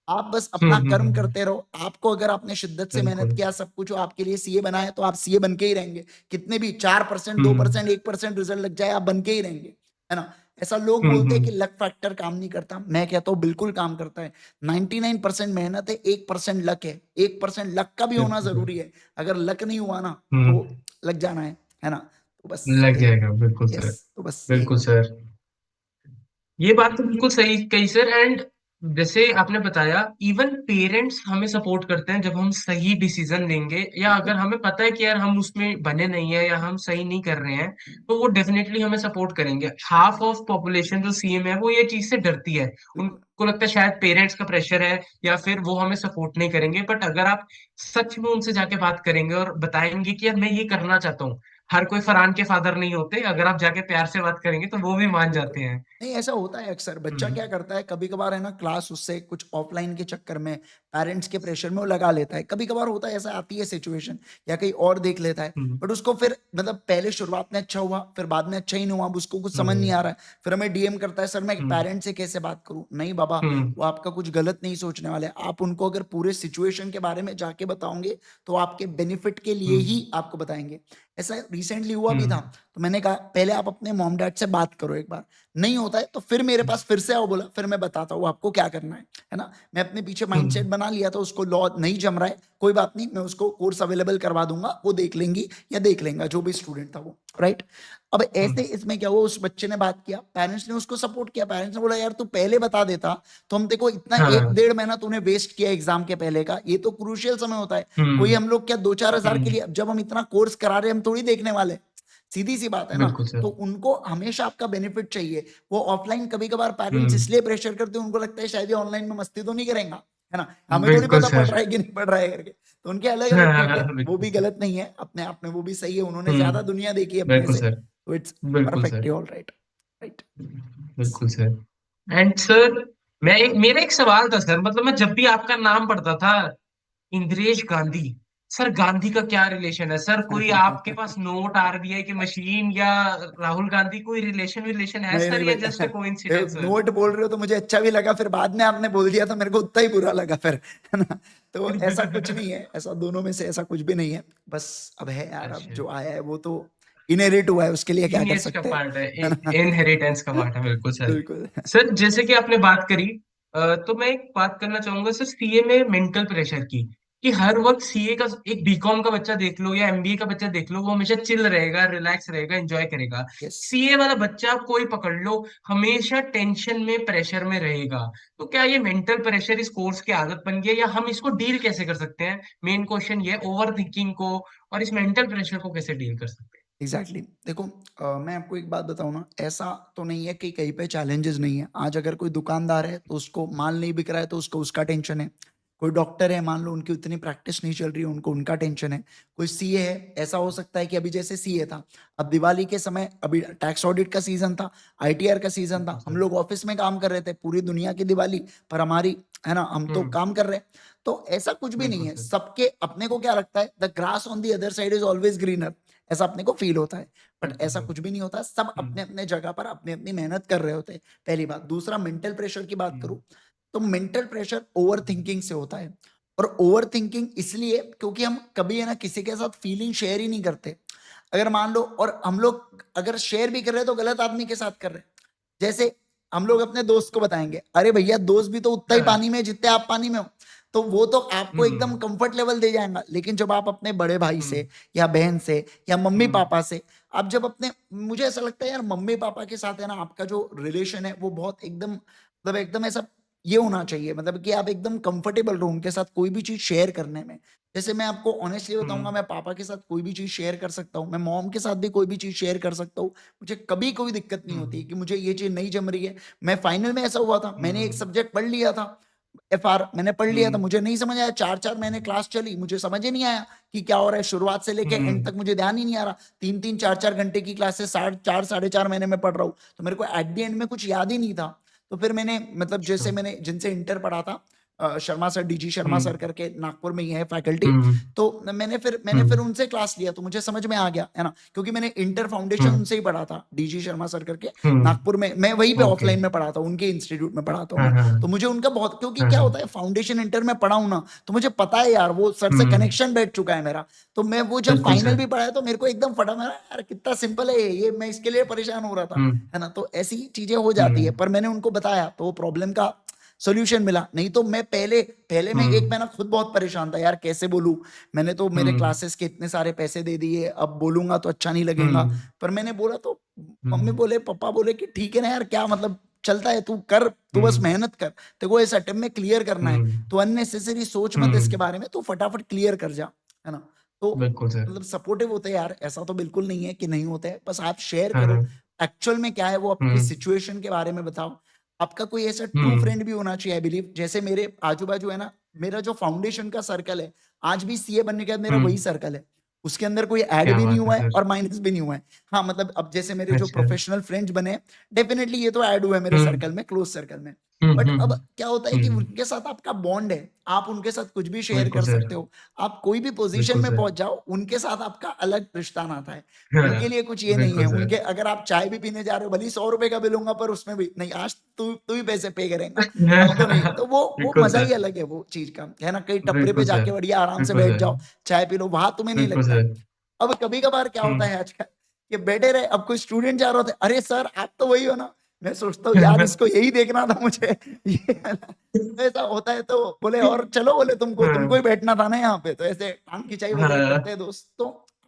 आप बस अपना कर्म हम्म। करते रहो। आपको अगर आपने शिद्दत से मेहनत बिल्कुल। किया, सब कुछ आपके लिए सीए बना है, तो आप सीए बन के ही रहेंगे। कितने भी 4%, हम्म 2%, 1% रिजल्ट लग जाए, आप बन के ही रहेंगे, है ना। ऐसा लोग बोलते हैं कि हम्म। लक फैक्टर काम नहीं करता, मैं कहता हूँ बिल्कुल काम करता है। 99% मेहनत है, 1% लक है। 1% लक का भी होना बिल्कुल। जरूरी है। अगर लक नहीं हुआ ना तो हम्म लग जाना है ना। तो बस लग यही। जाएगा, बिल्कुल सर। यस, तो बस यही बिल्कुल बात है। सर, ये बात तो बिल्कुल सही कही सर। एंड जैसे आपने बताया, इवन पेरेंट्स हमें सपोर्ट करते हैं जब हम सही डिसीजन लेंगे, या बिल्कुल अगर हमें पता है कि यार हम उसमें बने नहीं है या हम सही नहीं कर रहे हैं, तो वो डेफिनेटली हमें सपोर्ट करेंगे। हाफ ऑफ पॉपुलेशन जो सीएम है वो ये चीज से डरती है, बिल्कुल उनको लगता है शायद पेरेंट्स का प्रेशर है या फिर वो हमें सपोर्ट नहीं करेंगे। बट अगर आप सच में उनसे जाके बात करेंगे और बताएंगे कि यार मैं ये करना चाहता हूँ, हर कोई फरहान के फादर नहीं होते, अगर आप जाके प्यार से बात करेंगे तो वो भी मान बिल्कुल। जाते हैं। नहीं, ऐसा होता है अक्सर। बच्चा क्या हम्म करता है, कभी कभार है ना, क्लास उससे कुछ ऑफलाइन के चक्कर में, पेरेंट्स के प्रेशर में वो लगा लेता है। कभी कभार होता है, ऐसा आती है सिचुएशन, या कहीं और देख लेता है। हम्म बट उसको फिर मतलब पहले शुरुआत में अच्छा हुआ, फिर बाद में अच्छा ही नहीं हुआ, अब उसको कुछ समझ नहीं हम्म आ रहा है। फिर हमें डीएम करता है, सर मैं हम्म पेरेंट्स से कैसे बात करूं? नहीं बाबा, हम्म वो आपका कुछ गलत नहीं सोचने वाले। आप उनको अगर पूरे सिचुएशन के बारे में जाके बताओगे तो आपके बेनिफिट के लिए हम्म ही आपको बताएंगे। ऐसा रिसेंटली हुआ भी था। हम्म तो मैंने कहा पहले आप अपने मॉम डैड से बात करो एक बार, नहीं होता है तो फिर मेरे पास फिर से आओ, बोला फिर मैं बताता हूँ आपको क्या करना है ना। मैं अपने पीछे माइंडसेट हम्म बना लिया था, उसको लॉ नहीं जम रहा है, कोई बात नहीं, मैं उसको कोर्स अवेलेबल करवा दूंगा, वो देख लेंगी या देख लेंगा जो भी स्टूडेंट था वो, राइट। अब ऐसे हम्म। इसमें क्या हुआ, उस बच्चे ने बात किया, पेरेंट्स ने उसको सपोर्ट किया। पेरेंट्स ने बोला यार तू पहले बता देता तो हम देखो, इतना एक हाँ। डेढ़ महीना तूने वेस्ट किया एग्जाम के पहले का, ये तो क्रूशियल समय होता है। कोई हम लोग क्या 2-4 हज़ार के हम्म। लिए, जब हम इतना कोर्स करा रहे हैं, हम थोड़ी देखने वाले, सीधी सी बात है ना। बिल्कुल तो सर। उनको हमेशा आपका बेनिफिट चाहिए। वो ऑफलाइन कभी कभार पेरेंट्स हम्म इसलिए प्रेशर करते हैं, उनको लगता है शायद ये ऑनलाइन में मस्ती तो नहीं करेगा, है ना, हमें थोड़ी बिल्कुल पता पड़ सर। रहा है कि नहीं पड़ रहा है करके। तो उनके अलग अलग हाँ, ठीक है, वो बिल्कुल भी सर। गलत नहीं है, अपने आप में वो भी सही है, उन्होंने ज्यादा हम्म दुनिया देखी है अपने बिल्कुल से। सर। तो इट्स बिल्कुल sir. Perfectly all right, right. बिल्कुल सर। एंड सर, मेरा एक सवाल था सर, मतलब मैं जब भी आपका नाम पढ़ता था, इंद्रेश गांधी, सर गांधी का क्या रिलेशन है सर? कोई आपके पास नोट, आरबीआई की मशीन, या राहुल गांधी, कोई रिलेशन विलेशन है नहीं सर, नहीं या भाई, जस्ट देखो कोइंसिडेंस सर? नोट बोल रहे हो तो मुझे अच्छा भी लगा, फिर बाद में आपने बोल दिया तो मेरे को उतना ही बुरा लगा फिर, है ना। तो ऐसा कुछ नहीं है, ऐसा दोनों में से ऐसा कुछ भी नहीं है। बस अब है यार, अब अच्छा, जो आया है वो तो इनहेरिट हुआ है, उसके लिए क्या कर जीनियस का सकते हैं, पार्ट है, है ना। इनहेरिटेंस का पार्ट है, बिल्कुल सर। बिल्कुल। सर जैसे कि आपने बात करी, तो मैं एक बात करना चाहूंगा सर, सीए में मेंटल प्रेशर की, कि हर वक्त सीए का, एक बीकॉम का बच्चा देख लो या एमबीए का बच्चा देख लो, वो हमेशा चिल रहेगा, रिलैक्स रहेगा, एंजॉय करेगा। यस। सीए वाला बच्चा आप कोई पकड़ लो, हमेशा टेंशन में, प्रेशर में रहेगा। तो क्या ये मेंटल प्रेशर इस कोर्स की आदत बन गई है, या हम इसको डील कैसे कर सकते हैं? मेन क्वेश्चन ये, ओवर थिंकिंग को और इस मेंटल प्रेशर को कैसे डील कर सकते हैं? Exactly exactly. देखो मैं आपको एक बात बताऊं ना, ऐसा तो नहीं है कि कहीं पे चैलेंजेस नहीं है। आज अगर कोई दुकानदार है तो उसको माल नहीं बिक रहा है तो उसको उसका टेंशन है। कोई डॉक्टर है, मान लो उनकी उतनी प्रैक्टिस नहीं चल रही है, उनको उनका टेंशन है। कोई सीए है, ऐसा हो सकता है कि अभी जैसे सीए था, अब दिवाली के समय, अभी टैक्स ऑडिट का सीजन था, आईटीआर का सीजन बिल्कुल था, हम सर। लोग ऑफिस में काम कर रहे थे, पूरी दुनिया की दिवाली पर हमारी, है ना, हम तो हम्म काम कर रहे हैं। तो ऐसा कुछ भी नहीं बिल्कुल है। सर। सबके अपने को क्या लगता है, the grass on the other side is always greener, ऐसा अपने को फील होता है। बट बिल्कुल ऐसा सर। कुछ भी नहीं होता, सब अपने हम्म अपने जगह पर अपनी अपनी मेहनत कर रहे होते हैं। पहली बात। दूसरा, मेंटल प्रेशर की बात करूं हम्म तो मेंटल प्रेशर ओवर थिंकिंग से होता है। और ओवर थिंकिंग इसलिए क्योंकि हम कभी है ना किसी के साथ फीलिंग शेयर ही नहीं करते। अगर मान लो, और हम लोग अगर शेयर भी कर रहे हैं तो गलत आदमी के साथ कर रहे हैं। जैसे हम लोग अपने दोस्त को बताएंगे, अरे भैया दोस्त भी तो उतना ही हाँ। पानी में है जितने आप पानी में हो, तो वो तो आपको एकदम हम्म कंफर्ट लेवल दे जाएगा। लेकिन जब आप अपने बड़े भाई हम्म से या बहन से या मम्मी हम्म पापा से, आप जब अपने, मुझे ऐसा लगता है यार मम्मी पापा के साथ है ना, आपका जो रिलेशन है वो बहुत एकदम, मतलब एकदम ऐसा ये होना चाहिए, मतलब कि आप एकदम कंफर्टेबल रहो उनके साथ कोई भी चीज़ शेयर करने में। जैसे मैं आपको ऑनेस्टली बताऊँगा, हुँ, मैं पापा के साथ कोई भी चीज़ शेयर कर सकता हूँ, मैं मॉम के साथ भी कोई भी चीज़ शेयर कर सकता हूँ। मुझे कभी कोई दिक्कत नहीं होती हुँ, कि मुझे ये चीज़ नहीं जम रही है। मैं फाइनल में ऐसा हुआ था, मैंने एक हुँ, सब्जेक्ट पढ़ लिया था, एफआर मैंने पढ़ लिया था, हुँ, मुझे नहीं समझ आया, 4-4 महीने क्लास चली, मुझे समझ ही नहीं आया कि क्या हो रहा है, शुरुआत से लेके एंड हुँ, तक मुझे ध्यान ही नहीं आ रहा। 3-3 4-4 घंटे की क्लासेस 4 साढ़े 4 महीने में पढ़ रहा हूँ, तो मेरे को एट द एंड में कुछ याद ही नहीं था। तो फिर मैंने मतलब अच्छा, जैसे मैंने जिनसे इंटर पढ़ा था, शर्मा सर, डीजी शर्मा हुँ, सर करके नागपुर में ही है फैकल्टी, हुँ, तो मैंने फिर हुँ, उनसे क्लास लिया, तो मुझे समझ में आ गया, है ना? क्योंकि मैंने इंटर हुँ, फाउंडेशन उनसे ही पढ़ा था, डीजी शर्मा सर करके हुँ, नागपुर में, मैं वहीं पे ओके। ऑफलाइन में पढ़ा था, उनके इंस्टीट्यूट में पढ़ाता हूँ हाँ, मैं। हाँ, तो मुझे उनका बहुत, क्योंकि हाँ, क्या होता हाँ, है, फाउंडेशन इंटर में पढ़ा हूँ ना, तो मुझे पता है यार, वो सर से हुँ, कनेक्शन बैठ चुका है मेरा। तो मैं वो जब बिल्कुल फाइनल सर। भी पढ़ा है, तो मेरे को एकदम फटा, मेरा यार कितना सिंपल है ये, मैं इसके लिए परेशान हो रहा था, हुँ, है ना? तो ऐसी चीजें हो जाती है, हुँ, पर मैंने उनको बताया तो वो प्रॉब्लम का सॉल्यूशन मिला। नहीं तो मैं पहले पहले में एक हुँ, महीना खुद बहुत परेशान था यार, कैसे बोलूं, मैंने तो मेरे हुँ, क्लासेस के इतने सारे पैसे दे दिए, अब बोलूंगा तो अच्छा नहीं लगेगा। हुँ, पर मैंने बोला तो मम्मी हुँ, बोले, पापा बोले कि ठीक है ना यार, क्या मतलब, चलता है, तू कर, तू बस हुँ, मेहनत कर, तेरे को इस अटेम्प्ट में क्लियर करना है, हुँ, तो अननेसेसरी सोच मत इसके हुँ, बारे में, तू फटाफट क्लियर कर जा, है ना? तो बिल्कुल सर। मतलब सपोर्टिव होते हैं यार, ऐसा तो बिल्कुल नहीं है कि नहीं होते हैं, बस आप शेयर हाँ, करो, हाँ, एक्चुअल में क्या है वो आपकी हुँ, सिचुएशन के बारे में बताओ। आपका कोई ऐसा ट्रू हुँ, फ्रेंड भी होना चाहिए, आई बिलीव, जैसे मेरे आजू बाजू है ना, मेरा जो फाउंडेशन का सर्कल है, आज भी सीए बनने के बाद मेरा हुँ, वही सर्कल है, उसके अंदर कोई ऐड क्या भी नहीं बात है हुआ है सर! और माइनस भी नहीं हुआ है। हाँ, मतलब अब जैसे मेरे जो अच्छा, प्रोफेशनल फ्रेंड्स बने, डेफिनेटली ये तो ऐड हुए हैं मेरे हुँ, सर्कल में, क्लोज सर्कल में। हुँ, बट हुँ, अब क्या होता है कि हुँ, उनके साथ आपका बॉन्ड है, आप उनके साथ कुछ भी शेयर बिल्कुल कर सर, सकते हो, आप कोई भी पोजीशन बिल्कुल में सर। पहुंच जाओ, उनके साथ आपका अलग रिश्ता नाता है। उनके हाँ, लिए कुछ ये नहीं बिल्कुल है, सर। उनके अगर आप चाय भी पीने जा रहे हो, भले ही 100 रुपए का बिल होगा, पर उसमें भी नहीं, आज तू तू ही पैसे पे करेगा, हम तो नहीं। तो वो बिल्कुल मजा ही सर, अलग है वो चीज का, है ना? कहीं टपरे पे बिल्कुल सर, जाके बढ़िया आराम से बिल्कुल बैठ सर, जाओ, चाय पी लो, वहां तुम्हें नहीं बिल्कुल लगता है। सर। अब कभी कभार क्या हुँ। होता है आजकल, कि बैठे रहे, अब कोई स्टूडेंट जा रहा होता है, अरे सर आप तो वही हो ना, मैं सोचता हूँ यार इसको यही देखना था मुझे ये है ना? ऐसा होता है, तो बोले और चलो, बोले तुमको तुमको ही हाँ, बैठना था ना यहाँ पे, तो ऐसे टांग खिंचाई वगैरह करते हाँ, हैं दोस्त। तो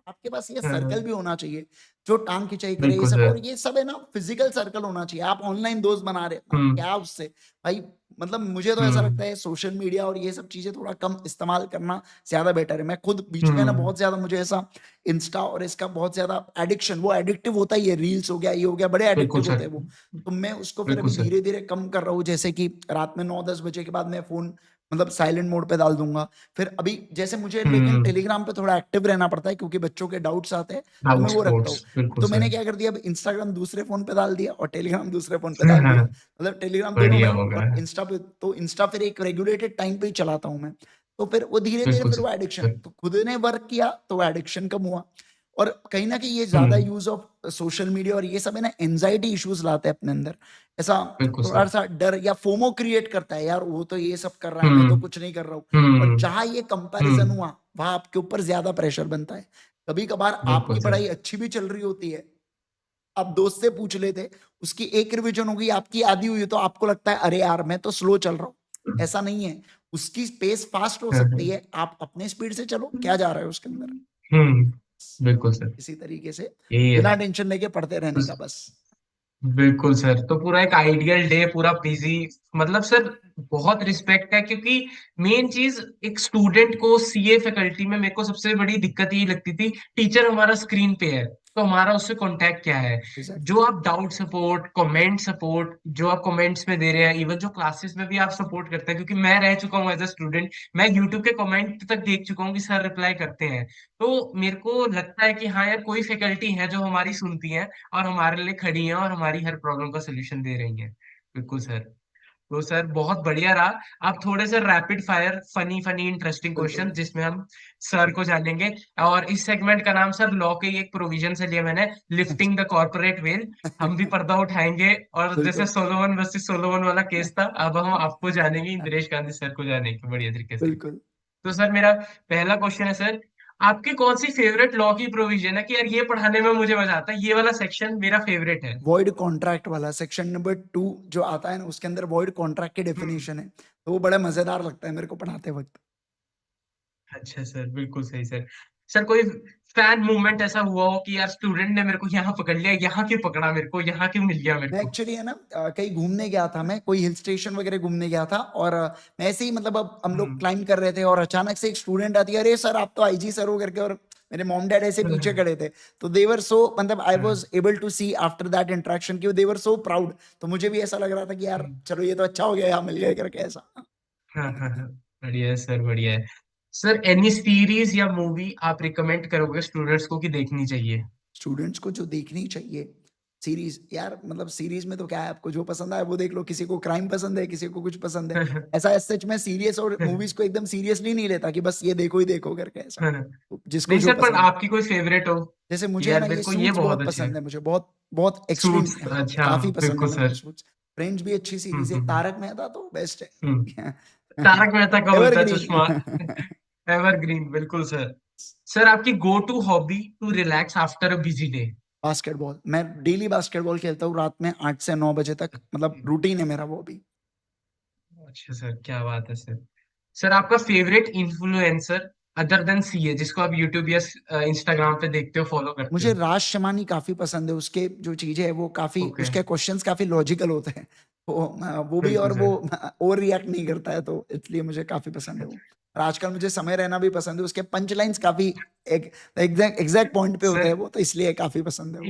आपके पास ये सर्कल हाँ, भी होना चाहिए जो टांग खिंचाई करे, ये बिल्कुल सब, सर। और ये सब है ना, फिजिकल सर्कल होना चाहिए। आप ऑनलाइन दोस्त बना रहे हैं, हुँ, क्या उससे भाई, मतलब मुझे तो ऐसा लगता हुँ, है सोशल मीडिया और ये सब चीजें थोड़ा कम इस्तेमाल करना ज्यादा बेटर है। मैं खुद बीच में ना हुँ, बहुत ज्यादा मुझे ऐसा इंस्टा और इसका बहुत ज्यादा एडिक्शन, वो एडिक्टिव होता ही है, रील्स हो गया, ये हो गया, बड़े बिल्कुल एडिक्टिव होते सर, हैं वो। तो मैं उसको फिर बिल्कुल अभी सर। धीरे धीरे कम कर रहा हूँ, जैसे कि रात में 9-10 बजे के बाद मैं फोन मतलब साइलेंट मोड पे डाल दूंगा। फिर अभी जैसे मुझे लेकिन हुँ, टेलीग्राम पे थोड़ा एक्टिव रहना पड़ता है, क्योंकि बच्चों के डाउट्स आते हैं, तो मैं डाउट वो रखता स्पॉट्स, हूँ। बिल्कुल तो मैंने सर। क्या कर दिया, अब इंस्टाग्राम दूसरे फोन पे डाल दिया और टेलीग्राम दूसरे फोन पे हाँ, डाल दिया, हाँ, मतलब टेलीग्राम दोनों में बढ़िया हूँ हो गया और है। इंस्टा पे, तो इंस्टा फिर एक रेगुलेटेड टाइम पे ही चलाता हूँ मैं। तो फिर वो धीरे धीरे बिल्कुल फिर वो एडिक्शन, सर। तो खुद ने वर्क किया तो वो एडिक्शन कम हुआ। और कहीं ना कहीं ये हुँ, ज्यादा यूज ऑफ सोशल मीडिया और ये सब है ना, एंजाइटी इश्यूज लाते हैं अपने अंदर, ऐसा बिल्कुल थोड़ा सर। सा डर या फोमो क्रिएट करता है, यार वो तो ये सब कर रहा है, मैं तो हुँ, कुछ नहीं कर रहा हूँ। और हुँ, जहां ये कंपैरिजन हुँ, हुआ, वहां आपके ऊपर ज्यादा प्रेशर बनता है। कभी कभार बिल्कुल आपकी सर। पढ़ाई अच्छी भी चल रही होती है, आप दोस्त से पूछ लेते, उसकी एक रिवीजन होगी, आपकी आधी हुई, तो आपको लगता है अरे यार मैं तो स्लो चल रहा हूँ। ऐसा नहीं है, उसकी स्पेस फास्ट हो हाँ, सकती हाँ। है, आप अपने स्पीड से चलो, क्या जा रहा है उसके अंदर। हुँ, बिल्कुल सर। इसी तरीके से यही है। बिना टेंशन लेके पढ़ते रहने का बस। बिल्कुल सर, तो पूरा एक आइडियल डे पूरा बिजी, मतलब सर बहुत रिस्पेक्ट है, क्योंकि मेन चीज एक स्टूडेंट को सीए फैकल्टी में मेरे को सबसे बड़ी दिक्कत यही लगती थी, टीचर हमारा स्क्रीन पे है तो हमारा उससे कांटेक्ट क्या है। एग्जैक्टली। जो आप डाउट सपोर्ट, कमेंट सपोर्ट जो आप कमेंट्स में दे रहे हैं, इवन जो क्लासेस में भी आप सपोर्ट करते हैं, क्योंकि मैं रह चुका हूँ एज अ स्टूडेंट, मैं यूट्यूब के कमेंट तक देख चुका हूँ कि सर रिप्लाई करते हैं। तो मेरे को लगता है कि हाँ यार, कोई फैकल्टी है जो हमारी सुनती है और हमारे लिए खड़ी हैं और हमारी हर प्रॉब्लम का सोल्यूशन दे रही हैं। बिल्कुल सर। तो सर बहुत बढ़िया रहा। आप थोड़े से rapid fire funny funny interesting question बिल्कुल। जिसमें हम सर को जानेंगे। और इस सेगमेंट का नाम सर लॉ के ही एक प्रोविजन से लिया मैंने, लिफ्टिंग द कॉर्पोरेट वेल। हम भी पर्दा उठाएंगे और जैसे बिल्कुल। सोलोमन वर्सेस सोलोमन वाला केस था, अब हम आपको जानेंगे, इंदिरेश गांधी सर को जानेंगे बढ़िया तरीके से। बिल्कुल। तो सर मेरा पहला क्वेश्चन है सर, आपकी कौन सी फेवरेट लॉ की प्रोविजन है कि यार ये पढ़ाने में मुझे मजा आता है, ये वाला सेक्शन मेरा फेवरेट है? वॉइड कॉन्ट्रैक्ट वाला सेक्शन नंबर 2 जो आता है ना, उसके अंदर वॉइड कॉन्ट्रैक्ट की हम्म। डेफिनेशन है, तो वो बड़ा मजेदार लगता है मेरे को पढ़ाते वक्त। अच्छा सर, बिल्कुल सही सर। सर कोई फैन मूवमेंट ऐसा हुआ हो कि यार स्टूडेंट ने मेरे को यहाँ पकड़ लिया, यहाँ क्यों पकड़ा मेरे को, यहाँ क्यों मिल गया मेरे मैं को? एक्चुअली है ना कहीं घूमने गया था, मैं कोई हिल स्टेशन वगैरह घूमने गया था, और मैं ऐसे ही मतलब अब हम लोग हम्म। क्लाइंब कर रहे थे और अचानक से एक स्टूडेंट आती है, अरे सर आप तो आईजी सर हो करके, और मेरे मॉम डैड ऐसे पीछे खड़े थे। तो देवर सो, मतलब I was able to see after that interaction कि देवर सो प्राउड। तो मुझे भी ऐसा लग रहा था कि यार चलो ये तो अच्छा हो गया, यहाँ मिल गया करके ऐसा। हाँ हाँ हाँ, बढ़िया है सर, बढ़िया है। सर एनी सीरीज या मूवी आप रिकमेंड करोगे स्टूडेंट्स को कि देखनी चाहिए? स्टूडेंट्स को जो देखनी चाहिए सीरीज, यार मतलब सीरीज में तो क्या है, आपको जो पसंद आए वो देख लो। किसी को क्राइम पसंद है, किसी को कुछ पसंद है। ऐसा सच में सीरियस और मूवीज को एकदम सीरियसली नहीं लेता कि बस ये देखो ही देखो करके ऐसा। तो जिसको नहीं जो सर, पर पसंद है। आपकी कोई फेवरेट हो जैसे कि मुझे है यार ना मेरे ये को ये सूट्स बहुत बहुत अच्छा है? पसंद है, मुझे बहुत बहुत एक्सट्रीम, सूट्स, हाँ अच्छा, काफी पसंद है बिल्कुल मेरे को सर। सूट्स। फ्रेंड्स भी अच्छी हम्म सीरीज है, हम्म तारक मेहता तो बेस्ट हम्म। है। तारक मेहता का उल्टा एवरग्रीन। चश्मा। एवरग्रीन, बिल्कुल सर। सर आपकी go to hobby to relax after a busy day? Basketball, मैं डेली बास्केटबॉल खेलता हूँ रात में 8 से 9 बजे तक, मतलब रूटीन है मेरा वो भी। अच्छा सर, क्या बात है सर। सर आपका favourite influencer other than CA, जिसको आप यूट्यूब या इंस्टाग्राम पे देखते हो, फॉलो करते मुझे हो? राज शमानी काफी पसंद है, उसके जो चीजें है वो काफी, ओके। उसके क्वेश्चंस काफी लॉजिकल होते हैं। वो भी, बिल्कुल और वो सर। ओवर रिएक्ट नहीं करता है, तो इसलिए मुझे काफी पसंद है वो। और आजकल मुझे समय रहना भी पसंद है, उसके पंच लाइन्स काफी एक एग्जैक्ट एग्जैक्ट पॉइंट पे होते हैं सर वो, तो इसलिए काफी पसंद है वो।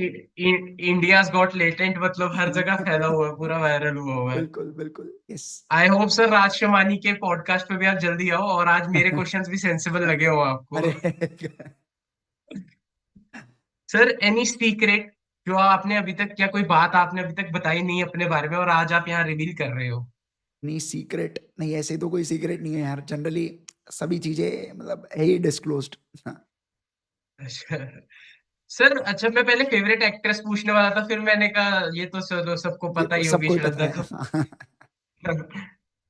इंडियाज गॉट लेटेंट मतलब हर जगह फैला हुआ है, पूरा वायरल हुआ हुआ है। बिल्कुल बिल्कुल, यस। आई होप सर राज शमानी के पॉडकास्ट पे भी आप जल्दी आओ और आज मेरे क्वेश्चंस भी सेंसिबल लगे हो आपको। अरे सर एनी सीक्रेट जो आपने अभी तक, क्या कोई बात आपने अभी तक बताई नहीं अपने बारे में और आज आप यहाँ रिवील कर रहे हो? नहीं सीक्रेट नहीं, ऐसे तो कोई सीक्रेट नहीं है यार, जनरली सभी चीजें मतलब है ही डिस्क्लोज्ड। अच्छा सर, अच्छा मैं पहले फेवरेट एक्ट्रेस पूछने वाला था, फिर मैंने कहा ये तो सर सबको ये पता तो ही होगी सबको ही पता श्रद्धा है। तो।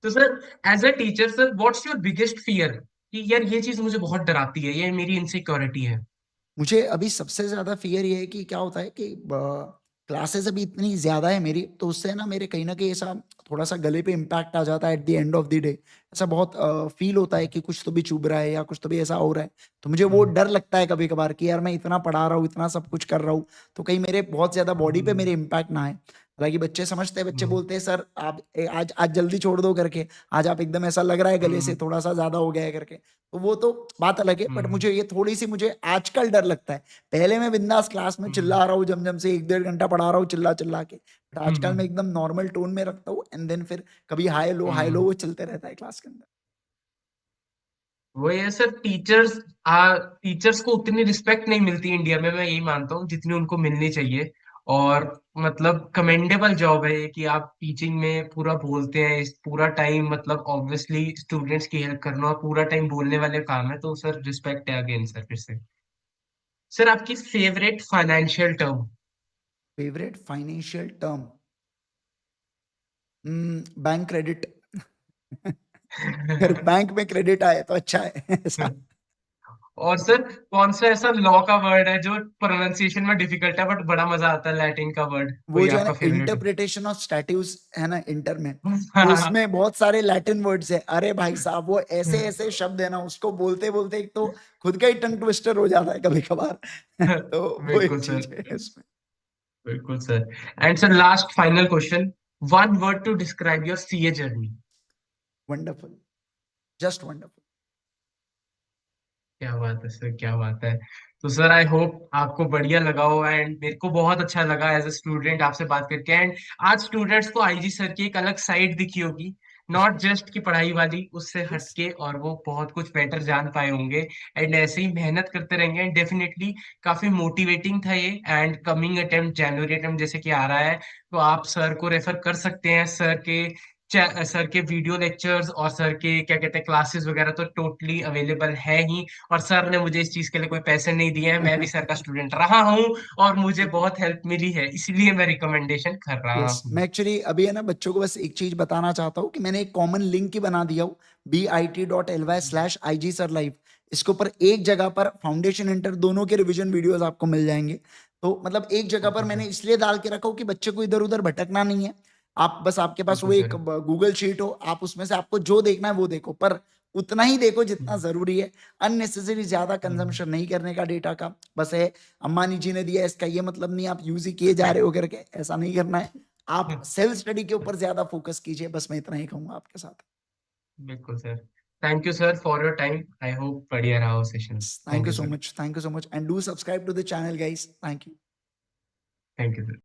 तो sir as a teacher sir what's your biggest fear, कि यार ये चीज मुझे बहुत डराती है, ये मेरी इनसिक्योरिटी है? मुझे अभी सबसे ज्यादा फियर ये है कि क्या होता है कि क्लासेस अभी इतनी ज्यादा है मेरी, तो उससे ना मेरे कहीं ना कहीं ऐसा थोड़ा सा गले पे इम्पैक्ट आ जाता है at the end of the day. ऐसा बहुत फील होता है कि कुछ तो भी चुभ रहा है या कुछ तो भी ऐसा हो रहा है। तो मुझे वो हम्म, डर लगता है कभी कभार कि यार मैं इतना पढ़ा रहा हूँ, इतना सब कुछ कर रहा हूँ, तो कहीं मेरे बहुत ज्यादा बॉडी पे हम्म, मेरे इम्पैक्ट ना आए। हालांकि बच्चे समझते हैं, बच्चे हम्म, बोलते हैं सर आप आज आज जल्दी छोड़ दो करके, आज आप एकदम ऐसा लग रहा है गले से हम्म, थोड़ा सा ज्यादा हो गया है करके। तो वो तो बात अलग है, बट हम्म, मुझे ये थोड़ी सी, मुझे आजकल डर लगता है। पहले मैं बिंदास क्लास में हम्म, चिल्ला रहा हूँ, जम जम से 1 1.5 घंटा पढ़ा रहा हूँ चिल्ला चिल्ला के, बट हम्म, आजकल मैं एकदम नॉर्मल टोन में रखता हूँ, एंड देन फिर कभी हाई लो हम्म। वो चलते रहता है क्लास के अंदर। वो ये सर, टीचर्स को उतनी रिस्पेक्ट नहीं मिलती इंडिया में, मैं यही मानता हूँ, जितनी उनको मिलनी चाहिए। और मतलब कमेंडेबल जॉब है ये कि आप टीचिंग में पूरा बोलते हैं, इस पूरा टाइम मतलब ऑब्वियसली स्टूडेंट्स की हेल्प करना और पूरा टाइम बोलने वाले काम है, तो सर रिस्पेक्ट है अगेन सर, फिर से। सर आपकी favourite financial term? Favourite financial term, bank credit. अगर बैंक में क्रेडिट आए तो अच्छा है ऐसा। और सर कौन सा ऐसा लॉ का वर्ड है जो प्रोनाउंसिएशन में डिफिकल्ट है बट बड़ा मजा आता है, लैटिन का वर्ड वो कोई जो है ना आपका फेवरेट इंटरप्रिटेशन ऑफ स्टैट्यूज है ना इंटर में, तो हो? उसमें बहुत सारे लैटिन वर्ड्स है। अरे भाई साहब वो ऐसे ऐसे शब्द है ना, उसको बोलते बोलते एक तो खुद का ही टंग ट्विस्टर हो जाता है कभी कभार। तो वो एक बिल्कुल चीज सर, है इसमें। बिल्कुल sir. And sir last final question, one word to describe your CA journey? Wonderful, just wonderful. क्या बात है सर, क्या बात है। तो सर आई होप आपको बढ़िया लगा हो, एंड मेरे को बहुत अच्छा लगा एज अ स्टूडेंट आपसे बात करके। एंड आज स्टूडेंट्स को आईजी सर की एक अलग साइड दिखी होगी, नॉट जस्ट की पढ़ाई वाली, उससे यस, हटके, और वो बहुत कुछ बेटर जान पाए होंगे। एंड ऐसे ही मेहनत करते रहेंगे, एंड डेफिनेटली काफी मोटिवेटिंग था ये। And coming attempt January attempt जैसे कि आ रहा है, तो आप सर को रेफर कर सकते हैं। सर के वीडियो लेक्चर्स और सर के क्या कहते हैं क्लासेस वगैरह तो टोटली अवेलेबल है ही। और सर ने मुझे इस चीज के लिए कोई पैसे नहीं दिए हैं, मैं भी सर का स्टूडेंट रहा हूँ और मुझे बहुत हेल्प मिली है, इसलिए मैं रिकमेंडेशन कर रहा यस। हूँ। मैं एक्चुअली अभी है ना बच्चों को बस एक चीज बताना चाहता हूँ कि मैंने एक कॉमन लिंक ही बना दिया हूँ, bit.ly/IG सर लाइव। इसके ऊपर एक जगह पर फाउंडेशन इंटर दोनों के रिवीजन वीडियोस आपको मिल जाएंगे। तो मतलब एक जगह पर ओके मैंने सर। इसलिए डाल के रखा हूँ कि बच्चे को इधर उधर भटकना नहीं है। आप बस, आपके पास वो बिल्कुल एक सर। गूगल शीट हो, आप उसमें से आपको जो देखना है वो देखो, पर उतना ही देखो जितना ज़रूरी है, अननेसेसरी ज़्यादा कंज़म्पशन नहीं करने का डेटा का। बस है, अंबानी जी ने दिया इसका ये मतलब नहीं आप यूज़ ही किए जा रहे हो करके, ऐसा नहीं करना है। आप सेल्फ स्टडी के ऊपर ज़्यादा फ़ोकस कीजिए, बस मैं इतना ही कहूँगा आपके साथ। बिल्कुल sir. Thank you sir for your time. I hope बढ़िया रहा वो session. Thank thank you you so sir. much. Thank you so much. And do subscribe to the channel, guys. Thank you. Thank you sir.